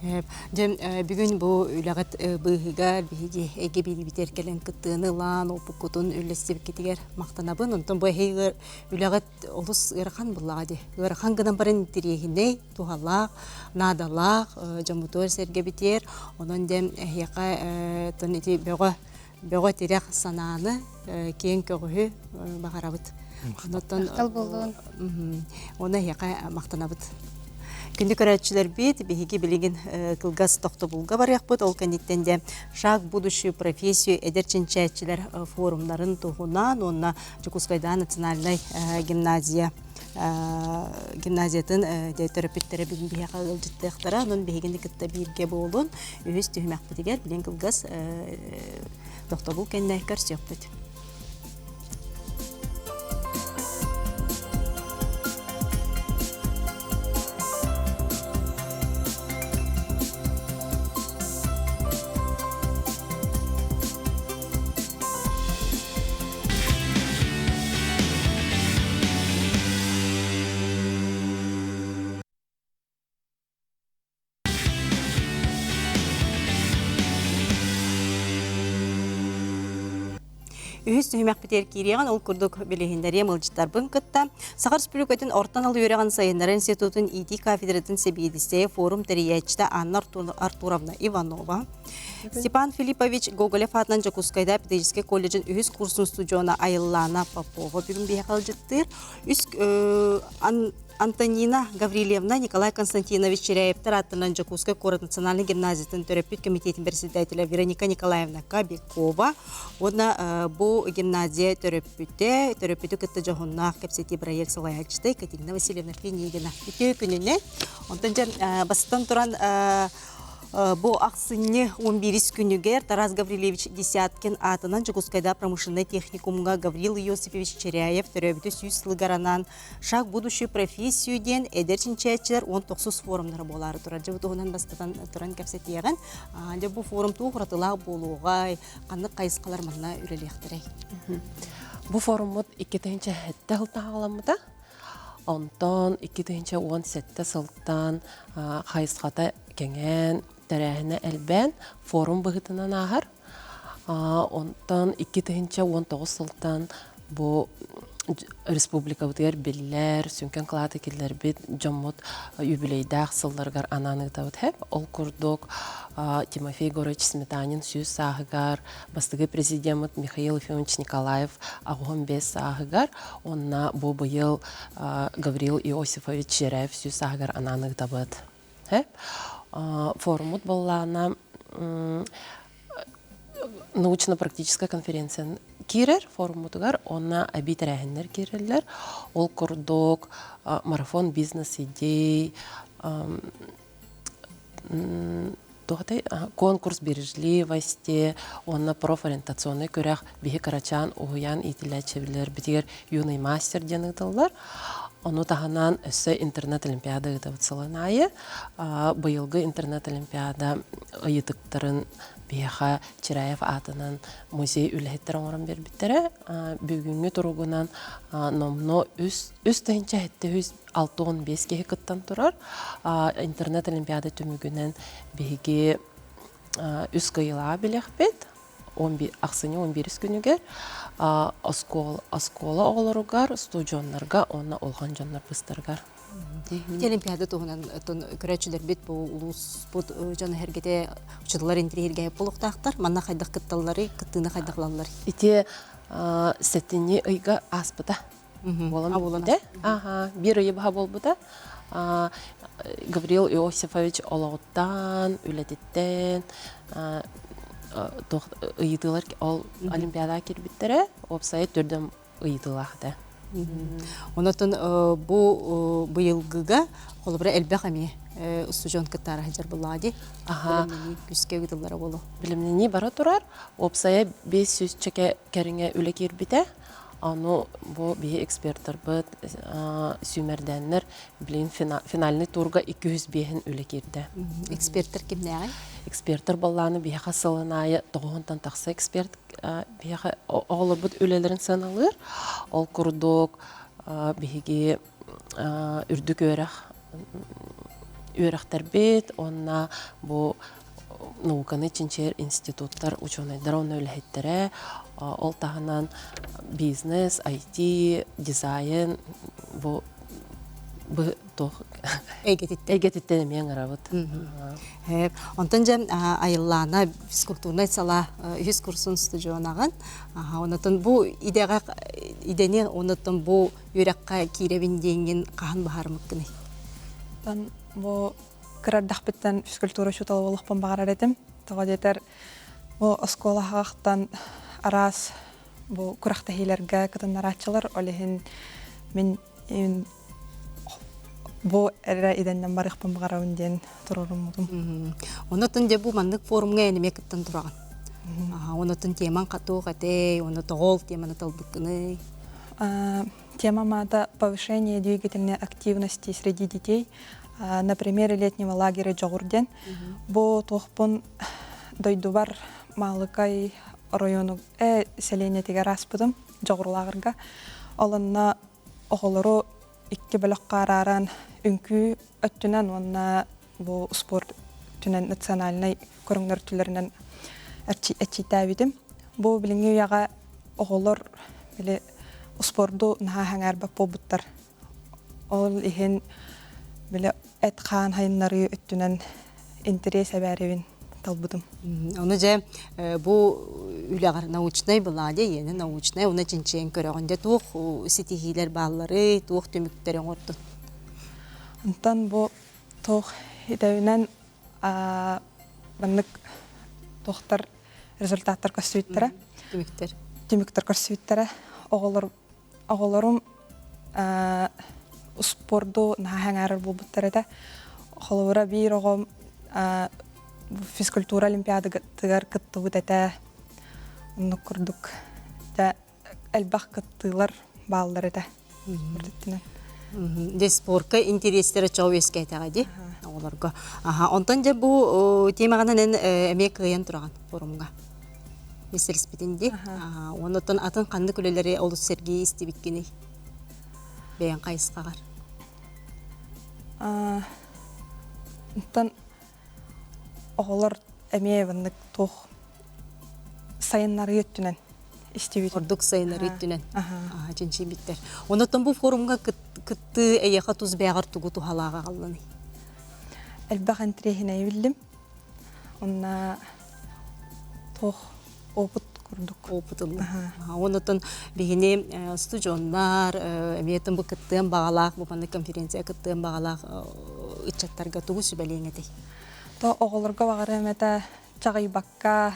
Бүгін бұл үләғат бұғығар, бігі әге бейді бітер кәлін күттіғыны лан, опыққытын үлесті бікетігер мақтанабын. Онтан бұл әйгір үләғат олыс ғырқан бұллағады. Ғырқан ғынан барын тірегіне туғалақ, надалақ, жамутор сәрге бітер. Онын дем әйеқа бөғі терек сананы кейін көгігі бағарабыд. Мақтал болуын. Оны әйеқа мақтанабыд. Күндү көрәтчилер бит биһиги билигин кылгас тохтобулга барыякпыт ол кенниттенде шаг будущую профессию эдерчинчәтчилер форумнарын тугунан онна Жукускайда национальный гимназиятын төрөпүттөрө бүгүн бия калжыттыктара анын бегинди кытта бирге болун үз түһмәкпитигер билен кылгас тохтобул кенне көрсөкпүт. Үһүс түһүмәк битер кириян ол курдук билеһиндәре мылжыттар бынкытта Сахар Республикатын ортан алу йөрәгән Сайыннар институтын ИТ кафедратын себедисе форум тәриячта Анна Артуровна Иванова, Степан Филиппович Гоголев атынан Жокускайда педагогический колледжин үһүс курсын студиона Айыллана Попова бүгүн бияқал жыттыр. Антонина Гаврилевна Николай Константинович Черяевтар атынан Жокускай город национальный гимназиятын төрөпүт комитетин председателя Вероника Николаевна Кабикова. Одна бу гимназия төрөпүтү кытты жогунна кепсети проект салаячты Екатерина Васильевна Финигина. Итөө күнүнө онтон бастан туран бу аксыны 11 күнүгер Тарас Гаврилевич Десяткин атынан Жукускайда промышленный техникумга Гаврил Иосифович Черяев төрөбүтү сүйсылгаранан шаг будущую профессию ден эдерчинчәтчилер 19 форумнары болары турар. Жабытугунан бастан туран кепсетияган. Бу форум тугратыла болуга канны кайыскалар манна үрелехтерей. Бу форумут 2-нче хәттә хылтагаламыда. Онтон 2-17 сылтан кайыската кеңен тәрәһенә әлбән форум быгытынан агар. Онтон 2-19 сылтан бу республика бутер билләр, сүнкән клаты килләр бит җоммот юбилейдах сылларгар ананы тавыт һәп ол курдук Тимофей Горович Сметанин сүз сагыгар, бастыгы президент Михаил Ефимович Николаев агым бес сагыгар, онна бу быел Гаврил Иосифович Черяев сүз сагыгар ананы тавыт һәп. Форумут боллана научно-практическая конференция кирер форумутугар онна абитәрәһеннәр кирерләр ол курдук марафон бизнес идей конкурс бережливости онна профориентационный көрәк бихи карачан уян итиләчевләр битер юный мастер денеталлар. Ону таханан өссө интернет-олимпиада гытавыцыланайы. Быйылгы интернет-олимпиада ыйытыктарын бияха Черяев атынан музей үләһеттер оңырын бербиттере. Бүгүнгү туругунан номно үстәнчә хетте 6-15 кеһи кыттан турар. Интернет-олимпиада түмүгүнен биһиги үс кыйыла билехбет. Аксыны 11 күнүгер оскола олоругар, студионнарга, онна олган жоннар быстыргар. Олимпиада тугунан көрәчилер бит бу улус бу жана хергете учулар интерьерге булуктактар, манна хайдак кытталлары, кыттыны хайдаклалар. Ите сеттини ыйга аспыта. Болам да? Ага, бир ыйба болбуда. Гаврил Иосифович Олоттан, Үлететтен, ыйытылар ол олимпиада кирбиттере, опсайт төрдөн ыйытылахта. Онотон бу быйылгыга холбура элбехами студион кыттары хаҗар булады. Ага, күскә гыдылары болу. Билимнени бара турар, опсая 500 чеке кериңе үле кирбите. Аны бу бие эксперттер бит сүмердәннәр билин финальный турга 200 бехин үле кирде. Эксперттер кимнәр? Эксперттер балланы бие хасылынайы тогонтан такса эксперт бие олар бит үлеләрен саналыр. Ол курдук биһиги үрдүк өрәхтәр бит, онна бу науканы чинчер институттар ученыйлар оны үләһеттере. Ол тағынан бизнес, IT, дизайн, бұл әйгететтен мен ғарабыд. Онтан жа айыллана физкультурный сала үз курсын студионағын. Онытын бұл идене, онытын бұл үйраққа кейребін денген қаған бағармық кіні? Тан бу кырардах биттен физкультура шутал болохпан багарар этим. Тога детер бу осколахактан арас бу курахтахилерге кытыннарачылар олехин мен бу эре иденнен барыхпан багарабын ден турурумдум. Онотун же бу мандык форумга энемекеттен тураган. Онотун теман катуу кате, онотогол теманы талбыккыны. Тема мата повышение двигательной активности среди детей на примере летнего лагеря Джогурден. Бу тохпун дойдубар малыкай району селение тегер аспыдым Джогурлагырга. Олонна оголору икки бөлөк караран үнкү өттүнөн онна бу спорт түнен национальный көрүңнөр түлөрүнөн эчитабидим. Бу билиңи яга оголор биле спорту наха хаңар бап болбуттар. Ол ихин биле этхан хайнары өттүнөн интерес абарыбын талбудум. Оны же бу үлягар научный была де, ені научный, оны чинчен көрөгөнде тух ситихилер баллары, тух төмүктөрүн орду. Онтан бу тух идәүнен баннык тухтар результаттар көсүттөрө. Төмүктөр көсүттөрө. Оголорум спорту нахаңарыр болбуттар эте. Холовра бир огом физкультура олимпиада тыгар кыттыбыт эте. Онну курдук. Да элбах кыттылар баалдар эте. Де спортка интерестері чау ескайтаға де оларға. Онтан же бу темағанан әмек қиын тұраған форумға. Меселіс бітінде. Онытын атын қанды күлелері олыс Сергей істебіккені бәйін қайысқағар. Онтан оғылар әмейевіндік тоқ сайынлары еттінен істебет. Ордук сайынлары еттінен. Жинші біттер. Онытын бұл форумға кытты әйеға туз бәғар тугу тухалаға қалданы. Әлбақ әнтірехіне білдім. Онна тоқ опыт курдук. Опытылы. Онытын бігіне студионлар, әмейетін бұл кыттыын бағалақ, бұл конференция кыттыын бағалақ ұтчаттарға тугу сүбәлейін әдей. То оғылырға бағары әмәті чағай баққа,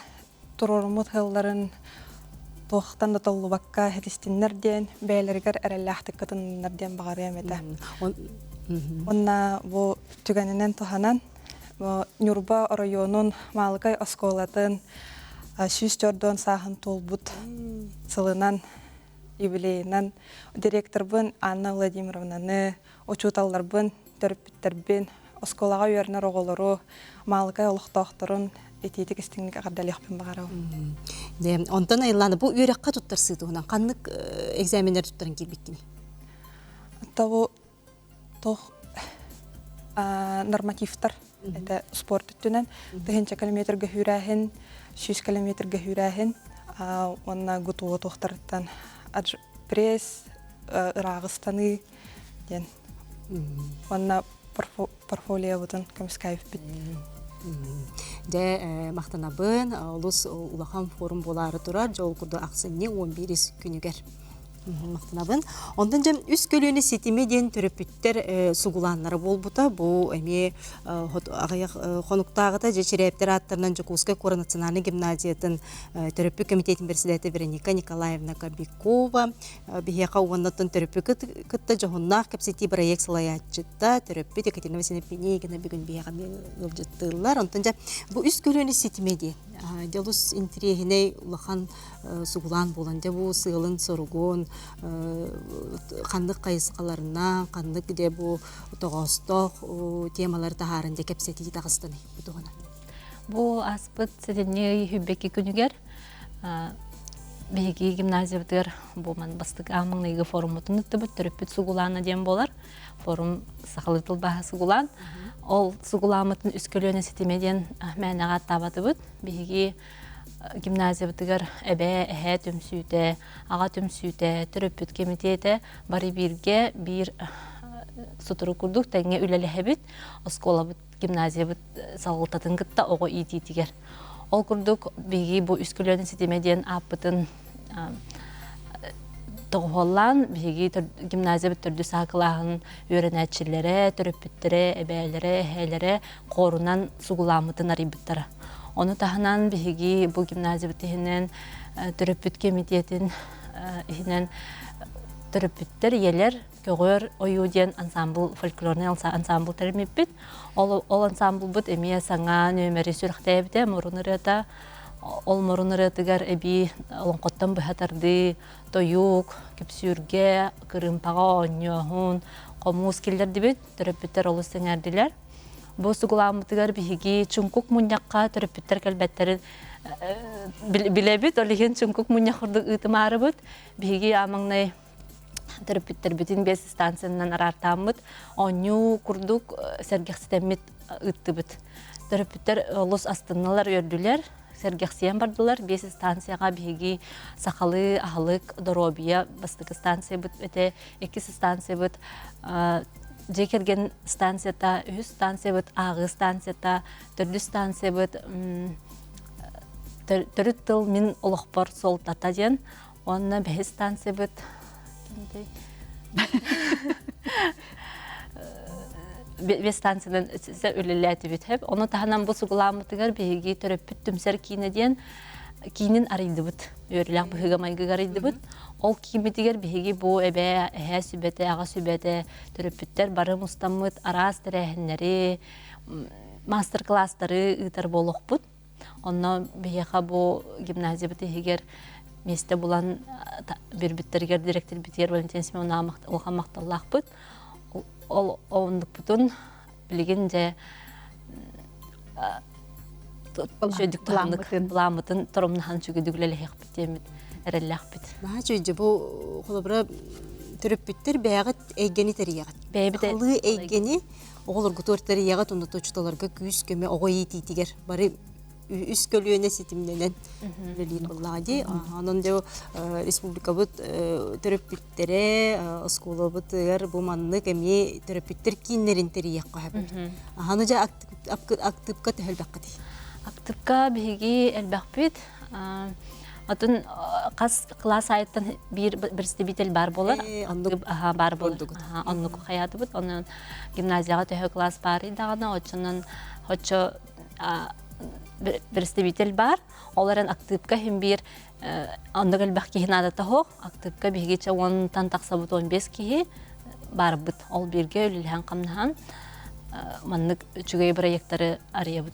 тұрорымыт ғылларын тоқтан да толу баққа христиннерден, бәйлергер әрәлләхті кытыннерден бағары әмәті. Онна бұл түгәнінен тұханан, Нюрба районын малықай осколатын сүз жордон сағын толбут сылынан, юбилейінен директор бұн Анна Владимировнаны, очуталар бұн, төріппіттербін, осколаға үйерінер оғылыру, малықай олықтақтырын, ететік істіңлік ағардалықпен бағарау. Онтан айланы бұл үйрекқа тұттар сыйдығынан, қанлық экзаменер тұттарын келбеккені? Бұл тоқ нормативтар, это спорт үттінен, 9 километрге хүрәхін, 6 километрге хүрәхін, онна ғутуғы тоқтарыттан пресс, ұрағыстаны, онна портфолио бұтын көміскайып біт. Де мақтанабын, олыс улахан форум болары тұрар, жол күрді ақсынне 11 күнігер. Мақтанабын. Ондан жем үс көліні сетеме ден түріпіттер суғыланлары болбута. Бұл әме қонуқтағыта жечерептер аттарынан Жокускай Коронациональный гимназиятын түріпі комитетін берседеті Вероника Николаевна Кобякова. Бігеқа уғаннатын түріпі күтті жоғыннақ кәпсеті проект сылаятчытта түріпі Екатерина Васильевна Пенегина бүгін бігеға жылжыттылар. Ондан жем бұл үс көліні сетеме де. Делус интерегіне улахан суғылан болан, бұл сығылын сұрғын, қандық қайысқаларына, қандық де бұл тоғыстық темалар тағарында кәпсеті тағыстаны бұтығына. Бұл аспыт сәденне хүббекі күнігер, бейгі гимназия бұтығыр болман бастық амыңнайғы форум ұтын үтті бұт, түріппіт суғыланы дем болар. Форум сақылытыл баға суғылан. Ол суғыламытын үскөлөне сетемеден мәнеға табаты бұд. Бейгі гимназия бұтығыр әбә әхә төмсүйті, аға төмсүйті, түріппіт кемитеті бары бірге бір сұтыры күрдік тәңе үләлі әбіт. Оскола бұд гимназия бұд салғылтатын күтті оғы итетігер. Ол күрдік бейгі бұл үскөлөне сетемеден апытын тоғоллан биги гимназия бүттөрдү сакылаһын үйрөнәчиләре, төрөппүттәре, әбәләре, әһәләре корунан сугуламытын арыбыттара. Оны таһынан биги бу гимназия бүтәһеннән төрөппүт комитетин иһеннән төрөппүттәр елер көгөр оюден ансамбл фольклорный ансамбл термиппит. Ол ансамбл бут эмия саңа нөмери сүрхтәбитә мурунырата ол мурунырытыгар эби олонкоттан быһатарды тоюк, кепсүрге, кырымпага оньоһун, комуус киллер дибит төрөппүттәр олус сеңәрдиләр. Бу сугуламытыгар биһиги чуңкук муньякка төрөппүттәр кәлбәттәрен билебит, олиген чуңкук муньяхырды ытымарыбыт. Биһиги амаңнай төрөппүттәр бүтүн бес станциянан арартамыт, онью курдук сәргәхситәмит ыттыбыт. Төрөппүттәр олус астынналар өрдүләр. Сәргәхсиян бардылар, 5 станцияға биһиги сақалы, ахылык, доробия, бастыкы станция бұд, өте 2 станция бұд, жекерген станцията, 3 станция бұд, ағы станцията, 4 станция бұд, төрүт тыл мин олықпар сол татаден, онына 5 станция бұд, бес станциядан өлеләті бітіп. Оны тағынан бұл сұғыламытығар бейгі төрөппіт түмсер кейінеден кейінін арайды бұд. Өріләқ бұхыға майғыға арайды бұд. Ол кейіметігер бейгі бұл әбә, әхә сүбәті, аға сүбәті төрөппіттер бары мұстамыд, арас тәрәхінлері, мастер-кластары ұйтар болуқ бұд. Оны бейіға бұл гимназия бұд егер месте бұлан бір біттергер директор бітер Валентин Семеновна олға мақталлақ бұд. Ол оңдық бұтын білген жа бұламытын тұрымнахан жүгедігілі әқ бітемет, әрәлі әқ біт. Маға жөйді бұл қолыбыра түріппіттер бәғіт әйгені тәрі яғыт. Қалы әйгені оғылыр ғытор тәрі яғыт, онда точталарға күйіс көме оғай ететігер. Бары үс көлуіне сетімденен білейін бұллади. Анын деу республика бұд түріппіттере, ұсколы бұдығар бұманлық әме түріппіттер кейінлерін тәрі яққа әбіт. Аны жа актыпқа тәхіл бәққыды? Актыпқа бігі әлбәқ біт. Атын класс айттан бір стебитель бар болар. Бар болар. Оннық қаяты бұд. Оның гимназияға төхі класс бар едағына. Очынан представитель бар, оларын активка хем бир андагал бахки хинадата хо, активка бигече 10 тан тақсабыт 15 кихи бар бит. Ол бирге үлілген қамнахан маннык үчүгей проекттары ария бит.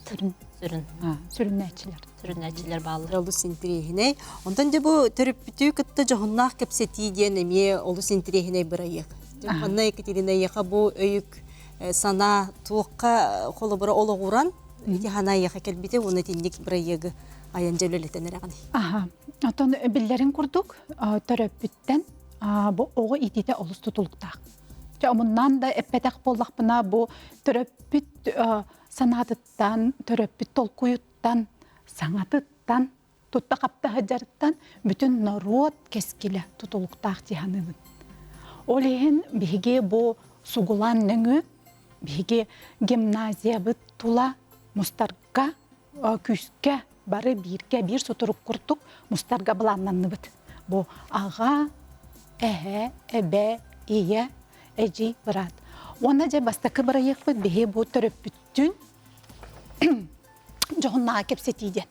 Сүріннәчілер балы. Олу синтрехіне. Ондан де бұл түріппітүй күтті жоғыннақ кәпсеті ден әме олу синтрехіне бір аяқ. Манна Екатерина яқа бұл өйік сана туыққа қолы бұры олы ғуран. Ити хана яха келбите, оны тинник бір аяғы аян жәулелеттен әрағаны. Атон білдерін күрдік, түріппіттен оғы итете олыс тұтылықтақ. Мұнан да әппәтәқ боллақпына бұл түріппіт санатыттан, түріппіт толқуйыттан, саңатыттан, тұтта қапта ғаджарыттан бүтін народ кескілі тұтылықтақ дегенімін. Ол ең біге бұл суғылан нүңі, біге гимназия бұт тұла мұстарға, күске, бары бірге бір сұтырық құрттық, мұстарға бұланнанны бұд. Бұл аға, әхе, әбә, ие, әжі бұрад. Оны жа бастақы бұры еқ бұд, біге бұл түріп бүттін жоғыннаға кепсетейден.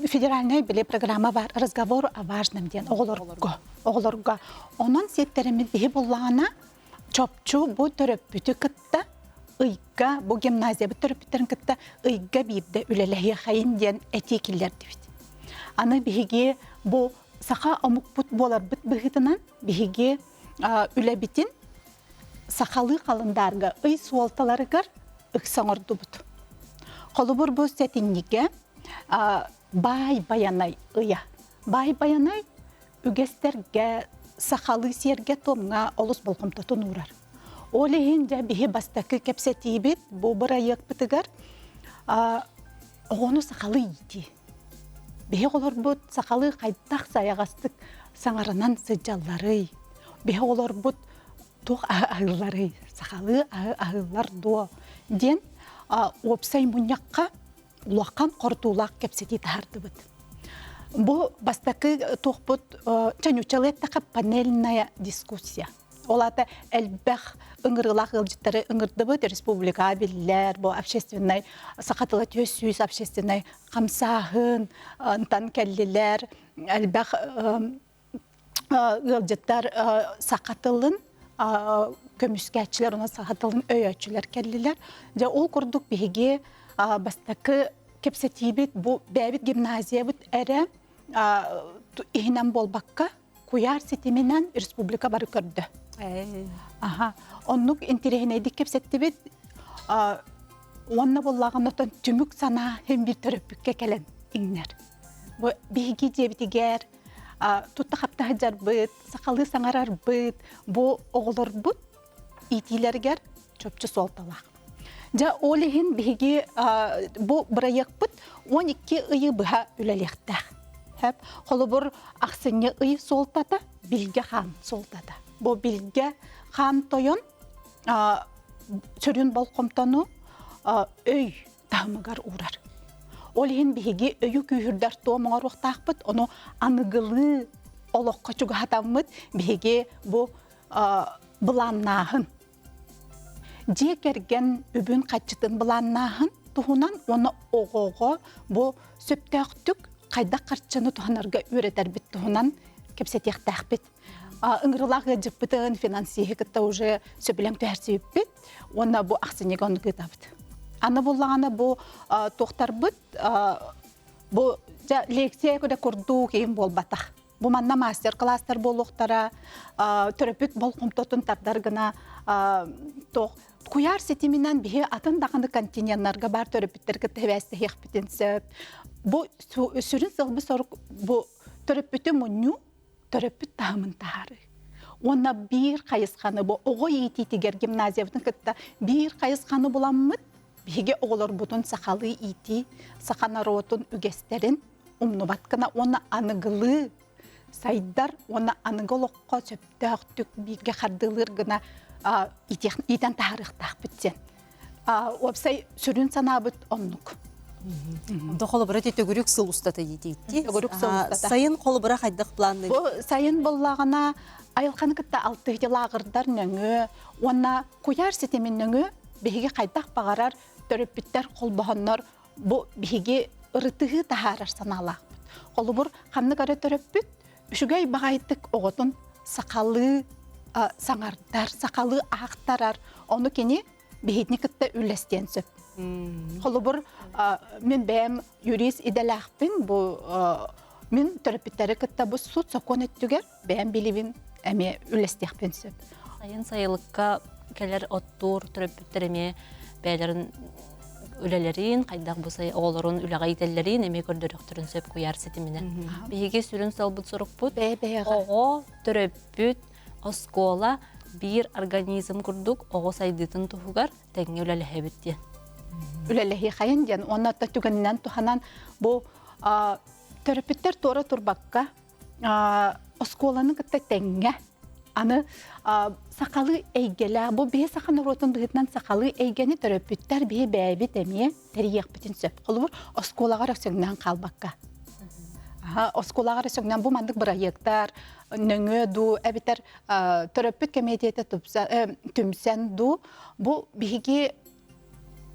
Федеральный біле программа бар, разговор о важном ден, оғылырға. Оның сеттеріміз біге бұллағына чопчу бұл түріп бүті күтті, ұйға, бұл гимназия бұл түріпіттерін күтті, ұйға бейбді үлеләйе қайын ден әтекелер дебет. Аны біге бұл сақа омық бұт болар бұт бұғытынан біге үләбітін сақалы қалындарға ұй суалталарығар ұқсаңырды бұт. Қолы бұр бұл сәтіннеге бай-баянай ұя. Бай-баянай үгестерге, сақалы серге томға олыс болқымтатын ұрар. Ол ең жа бігі бастақы кәпсәті бет, бұл бір аяқ бұтығар, оғыны сақалы ейді. Бігі олар бұд сақалы қайдақ саяғастық саңарынан сыджалары. Бігі олар бұд тоқ ағылары, сақалы ағылар дуа. Ден опсай мұньяққа ұлаққан қортулақ кәпсәті тағарды бұд. Бу бастакы тухпут чанючалеттака панельная дискуссия. Олата элбэх ыңырылах ылжыттары ыңырдыбыт республика биллер, бу общественный сақатылы төсүйс общественный қамсағын ынтан кәллелер, элбэх ылжыттар сақатылын көміскәтчілер, ona сақатылын өйөтчілер кәллелер. Жа ол күрдік беге бастакы кепсетибит, бу бәбит гимназия бут әрі ихинен болбаққа куяр сетименен республика бары көрді. Оннук интерехинейдик кепсеттибит, онна боллағын отын түмік сана хем бір төрөппікке кәлен иңнер. Бу беги жебитигер, тутта қапта жар бұд, сақалы саңарар бұд, бу оғылыр бұд, итилергер чөпчі солталақ. Жа олихин беги бу бұрайық бұд, 12 ұйы бұға үләлектәқ. Қолы бұр ақсыне ұй солтата, білге хан солтата. Бұл білге хан тойын сүрін бол қомтану өй тағымығар ұрар. Ол ең бігі өйі күйірдер тоғымығар оқтақ бұд, оны анығылы олыққа жүгі хатамыд бігі бұл бұланнағын. Же керген үбін қатшытын бұланнағын тұғынан оны оғоғы бұл сөптәқтік қайда қарчыны туғанарға өретер біт туғынан кепсетек тәқпет. Үңгірлағы жіппітін финансиі кітті уже сөбілем тәрсі өппет, оны бұл ақсынеге оны күтабыд. Аны болағаны бұл тоқтар бұд, бұл лекция көді көрді кейін бол батақ. Бұл манна мастер-кластар бол оқтара, түріпіт бол қомтотын тардарғына тоқ. Куяр сетімінен бігі атындағаны континенларға бар түріпіттергі тәвәсті хеқпітін сөп. Бұл сүрін сылбы сорық бұл түріпіті мұню, түріпіт тағымын тағары. Онна бір қайысқаны бұл оғы ететігер гимназиявының күтті бір қайысқаны бұламмыд, біге оғылыр бұтын сақалы еті, сақанар отын үгестерін, ұмныбаткына оны анығылы сайдар, оны анығыл оққа сөпті өқтік біге қардылыр ғына итен тағырықтақ бүттен. Опсай сүрін санабыт оннық. Онда қолыбыра тете көрік сыл ұстата етейді. Сайын қолыбыра қайдық планы? Сайын болағына айылқаны күтті алты лағырдар нөңі, онна көяр сетемен нөңі бейге қайдақ бағарар төріппіттер қол бұғыннар бейге ұрытығы тағарар саналақ. Қолыбыр қамны көрі төріппіт, үшігей бағайттық оғытын сақалы саңардар, сақалы ақтарар, оны кені бейдіне күтті үлестен сөп. Қолыбыр мен бәйім юрист иделәқпін, мен төріппіттері күтті бұл суд соқон өттігер, бәйім білівін әме үлестеқпен сөп. Сайын сайылыққа кәлер оттур төріппіттеріме бәйлерін үлелерін, қайдақ бұсай оғылырын үліға ителерін әме көрдіріқтірін сөп көяр сетіміне. Бейге сүрін салбыт сұрық бұд, оғы төріппіт оскола bir организм күрдік, оғы сайдытын тұхығар тәңе үләліхе бітті. Үләліхе қайын ден, оны түгіннен тұханан бұл төріпіттер торы тұрбаққа осколаны күтті тәңе. Аны сақалы әйгелі, бұл бейе сақаны ротын бұғытынан сақалы әйгені төріпіттер бейе бәйбі тәмие тәрейек бітін сөп. Қолы бұр осколағар өксіңнен қалбаққа. Осколағар өксіңнен бұл мандық бұрайықтар, нөңі ду, әбітер төрөппіт комитеті түмсен ду, бұл бігі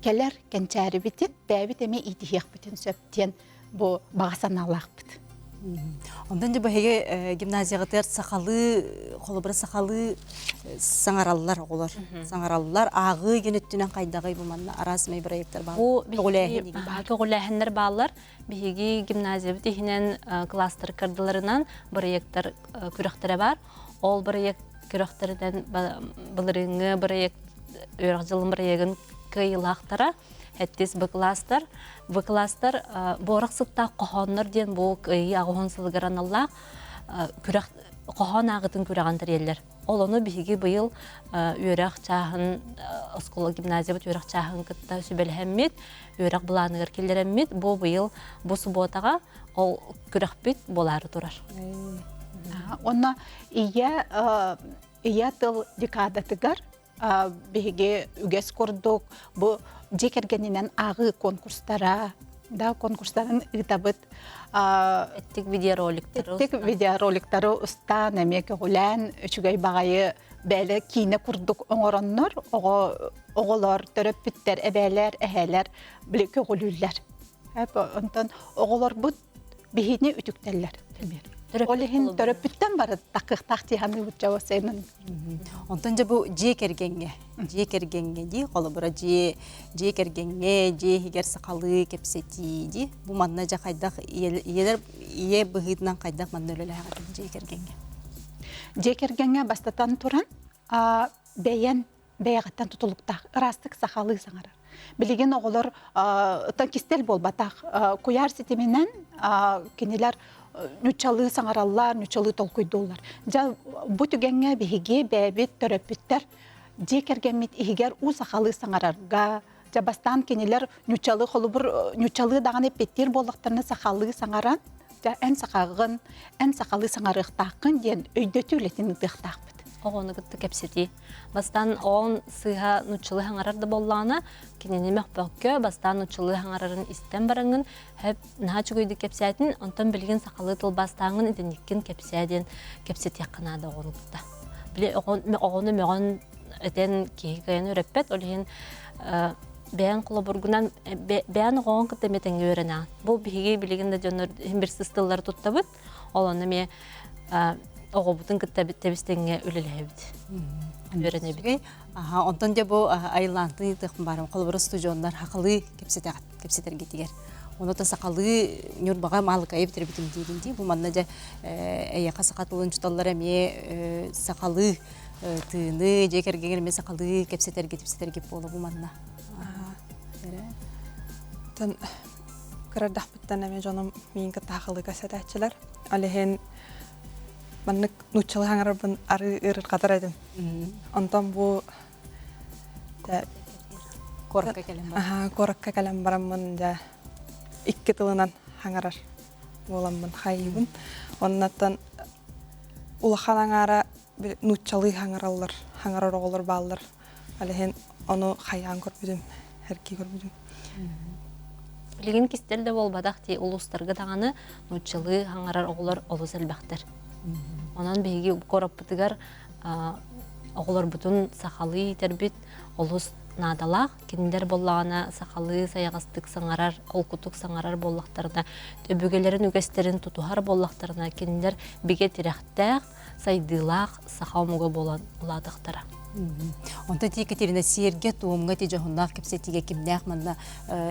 келер кәнчәрі бітет, бәбіт әме итихек бітін сөптен бұл бағасан алақ біт. Ondan da böyle gimnaziyalar sakalı, kolubra sakalı sangarallar olar. Sangarallar ağı yönettiğinden kaydağı bu manna arasmay proyektler bağlı. Bu koğulahenler bağlar. Bihigi gimnaziya bitihinen klaster kardılarından proyektler kürektere var. Ol proyekt kürekterden bilirine proyekt öğrencilin proyektın kıyılaqtara. Әттес бұкластар борық сұтта қоғанлар ден бұл ағуын сылғыран Аллах қоған ағытын көріғантыр елдер. Ол оны бігі бұйыл өрақ чағын, оскола гимназия бұт өрақ чағын күтті сөбелі өрақ бұланығыр келдер әммет, бұл бұйыл бұл сұботаға ол көріқ бет болары тұрар. Оны ия тыл декадатығар бігі үгес көрдік, бұл жекергенінен ағы конкурстара, да, конкурстарын ытабыт. Эттик видеороликтары. Эттик видеороликтары уста немеке гулан үчүгөй багайы бәле кине курдук оңороннор, оголор, төрөппүттер, эбелер, эхелер, билеке гулүллер. Хеп онтон оголор бут бихини үтүктеллер. Олехин төрөппүттен бары такыктак тиханы учабы сенин. Онтон же бу же кергенге ди, колобура же кергенге, же хигер сакалы кепсети ди. Бу манна же кайдак ие быгытынан кайдак манна өлеле же кергенге. Же кергенге бастатан туран бәйен бәягаттан тутулуктак ырастык сакалы саңарар. Билеген оголор кистел болбатак куяр ситеменен кинилер нүчалы саңараллар, нүчалы толкуйдулар. Жа бу түгенге биһиге бәбит төрөпүттер же кергенмит ихигер у сакалы саңарарга, жа бастан кинилер нүчалы холубур нүчалы даган эппеттер боллактарны сакалы саңаран, жа эн сакагын, эн сакалы саңарыктакын ден өйдөтү үлетин ыдыктакпыт. Оғаны күтті кәпсети. Бастан оғын сыға нұтчылы хаңарарды боллағына, кененемек бөккө, бастан нұтчылы хаңарарын істен барыңын, әп наға чүгөйді кәпсетін, онтан білген сақалы тыл бастаңын едініккен кәпсетен кәпсет яқынады оғын күтті. Біле оғыны мөғын әтен кейгайын өреппет, олеген бәян құлы бұргынан, бәян оғын күтті метенге өрена. Бұл бігі білегенде жоныр бірсіз тыллары тұттабыт, оланы ме оғыбытын кіттәбістенге үліләйбіт. Өренебіт. Онтон де бұл айылантын етіқін барым. Қолыбыры студиондар хақылы кепсетер кетігер. Онотан сақалы нүрбаға малы кайып тербітім дейгенде. Бұл манна же әйеқа сақатылын жұталар әме сақалы тыны, же кергегер әме сақалы кепсетер кеп болы бұл манна. Кырардақ біттен әме жоным мейінгі тақылы кәсәтәтчілер. Алихен маннык нучалы хаңарабын ары ырыр катар эдим. Онтон бу коракка келем бар. Коракка келем барамын да 2 тылынан хаңарар боламын хайыбын. Оннаттан улахан аңара нучалы хаңаралар, хаңарар оголор баллар. Алехен ону хаян көрбүдүм, эрки көрбүдүм. Билеген кистелде болбадак ти улустарга даганы нучалы хаңарар оголор олус элбактар. Онан беги кораппытыгар оголор бутун сахалы тербит олус надалак киндер боллагана сахалы саягастык саңарар олкутук саңарар боллактарына төбөгелерин үгестерин тутухар боллактарына киндер биге тирахтак сайдылак сахаумуга боладыктара. Онта ти Екатерина Серге туумга ти жохуннак кепсетиге кимнак манна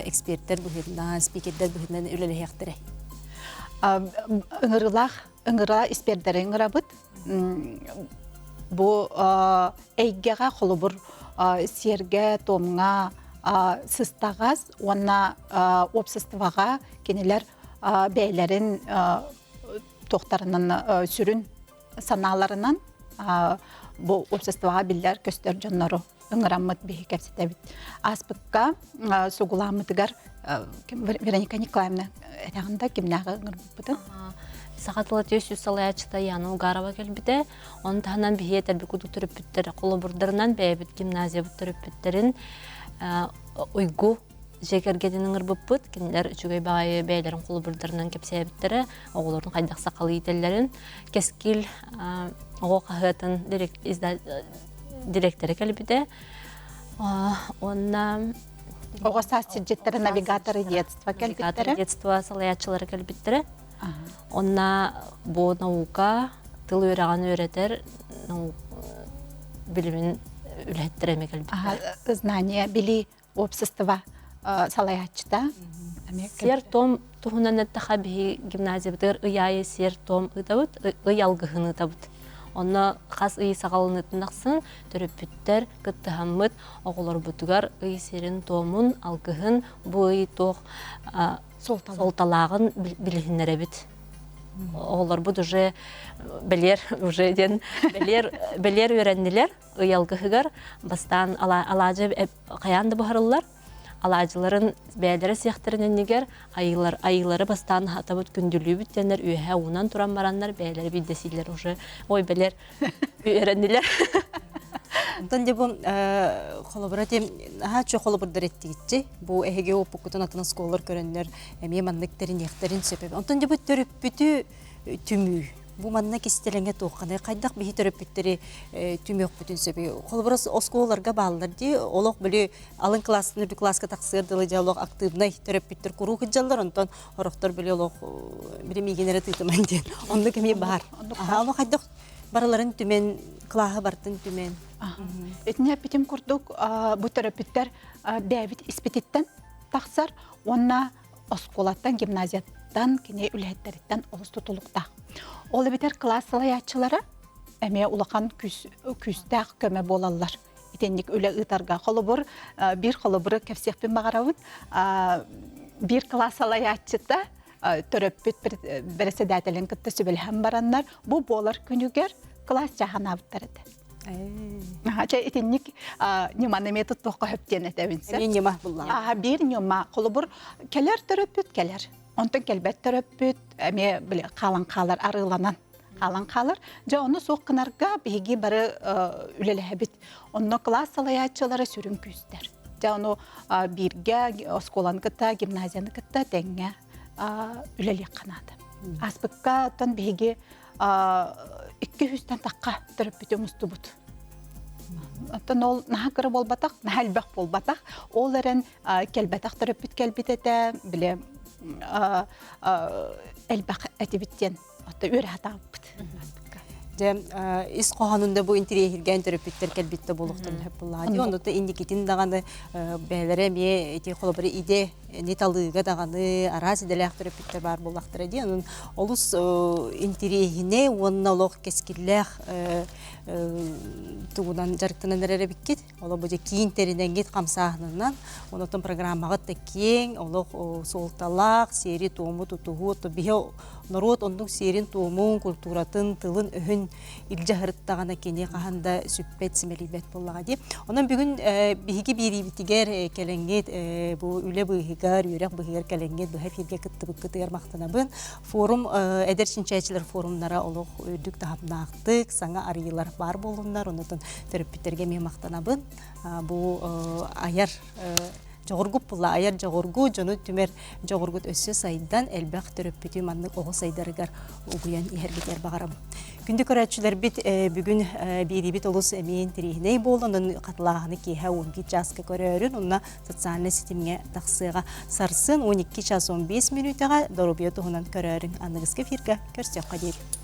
эксперттер бухидна, спикердер бухидна үлелехтере. Ыңыра испердері ыңырабыт. Бұ әйгеға қолыбыр серге, томға, сыстағаз, онна опсыстываға кенелер бәйлерін тоқтарынан сүрін саналарынан бұ опсыстываға білдер көстер жонлары ыңырамыт бейі кәпсетәбіт. Аспыққа суғыламытығар Вероника Николаевна әрағында кемнағы ыңырбыппыды? Сақатылы төсі салаячыта яны ұғарава келбіде, оны тағынан бейе тәрбі күдік түріппіттері, қолы бұрдарынан бәйбіт гимназия бұт түріппіттерін ұйгу жекергеден ыңырбыппыт, кендер үчігей бағайы бәйлерін қолы бұрдарынан кепсәйбіттері, оғылардың қайдақ сақалы етелерін, кескіл оғы қағытын директоры келбіде. Оға сәсіджеттері навигаторы детства келбіттері? Навигаторы детства салаячылары келбіттері. Онна бу наука тыл өрәгән өйрәтер, билимин үләттерәме келбиттер. Знание били общества салаячта. Сер том тухунан әттәхә бихи гимназия бітер ыяйы сер том ыдабыт, ыялгыхын ыдабыт. Онна қас ый сағалынытындақсын түріппіттер күттіғаммыт оғылар бұтығар ый серін томын алгыхын бұ ый тоқ солталағын білігінлері біт. Оғылар бұд уже білер өрәнділер ый алгыхығар бастан алажы қаянды бұхарылар. Алажыларын бәлері сияқтырынан егер айылары бастан атабыт күнділі бүттенлер, үйәе уынан тұран баранлар, бәлері бейдесейлер уже, ой бәлер өрәнділер. Онтон де бу холобура тем чо холобурдар ettигитчи. Бу эһеге опукутун атына сколлар көрөннөр эме манныктарын яхтарын сөпөп. Онтон де бу төрөппүтү түмүү. Бу манна кистелеңе тоққаны кайдак бихи төрөппүттери түмөк бүтүн сөпө. Холобурас осколларга баалар ди. Олох биле алын классын бир класска таксырдылы жалок активный төрөппүттер куруу кыжаллар. Онтон ороктор биле олох бир мигенере тытыман ден. Онда кеме бар. Аны кайдак бараларын түмен клаһы бартын түмен. Этне питим курдук бу төрөппүттер бәбит испититтен таксар, онна осколаттан гимназияттан кине үлһеттериттен олус тутулукта. Ол битер класс салаячылары эме улахан күстәк көмө болалар. Итенник үле ытарга холобур бир холобур кепсеппин багарабыт бир класс салаячыта төрөппүт береседателен кытта сөбөлһәм бараннар бу болар күнүгер класс жаханабыттарды. Ача итенник нюманы метод тоққа хөптен этебинсе. Эне нема булла. Бир нюма холобур келер төрөппүт келер. Онтон келбет төрөппүт эме биле калан-калар арыланан калан калар. Жа оны соққынарга биги бары үлелебит. Онно класс салаячылары сүрүн күстер. Жа оны бирге осколанкыта, гимназияныкыта теңге үлелек канады. Аспыкка тон биги 200-тен таққа төрөппүтү мустубут. Оттон ол нахакыры болбатақ, нахалбақ болбатақ. Ол әрін келбатақ төрөппүт келбитете, біле әлбақ әтебіттен өрі атабыт. Ис қоғанында бұл интерегілген төрөппүттер келбитте болуқтарын хөп бұллади. Онда индикетин дағаны бәлері ме эти қолыбыры иде неталыға дағаны араз иделәқ төрөппүттер бар болуқтары де. Олыс интерегіне онына олық кескілләқ туғудан жарықтынан әрі біккет. Олы бұде кейін терінен кет қамсағынынан. Онытын программаға тәкең, олық солталақ, сері туымы тұтуғы, бейе народ ондың серин туымын, культуратын, тылын, өхін илжахырыттағана кене қағанда сүппет, сімелибет болуға де. Онын бүгін бігі бері бітігер кәләңгет, бұл үлі бұғығар, үйрек бұғығар кәләңгет, бұл әферге күтті бұққытығар мақтанабын. Форум, әдершін чәйчілер форумнара олық өйдік тағымнақтық, саңа арыйлар бар болындар, онытын төріппеттерге мен мақтанабын. Бұл аяр жоғыргуп бұла, аяр жоғыргу, жоны түмер жоғыргут өссі сайдан әлбәқ төрөппүтү маннык оғы сайдарыгар угуян ихергетер бағарам. Күнді көрәтшілер бит бүгін бейребет олыс әмейін терейіней болды, оның қатылағыны кейхә 12 жасқа көрерін, онына социальный сетімге тақсыға сарсын 12 час 15 минутаға дорубия тұғынан көрерін. Анығызғы фирға көрсек қадейді.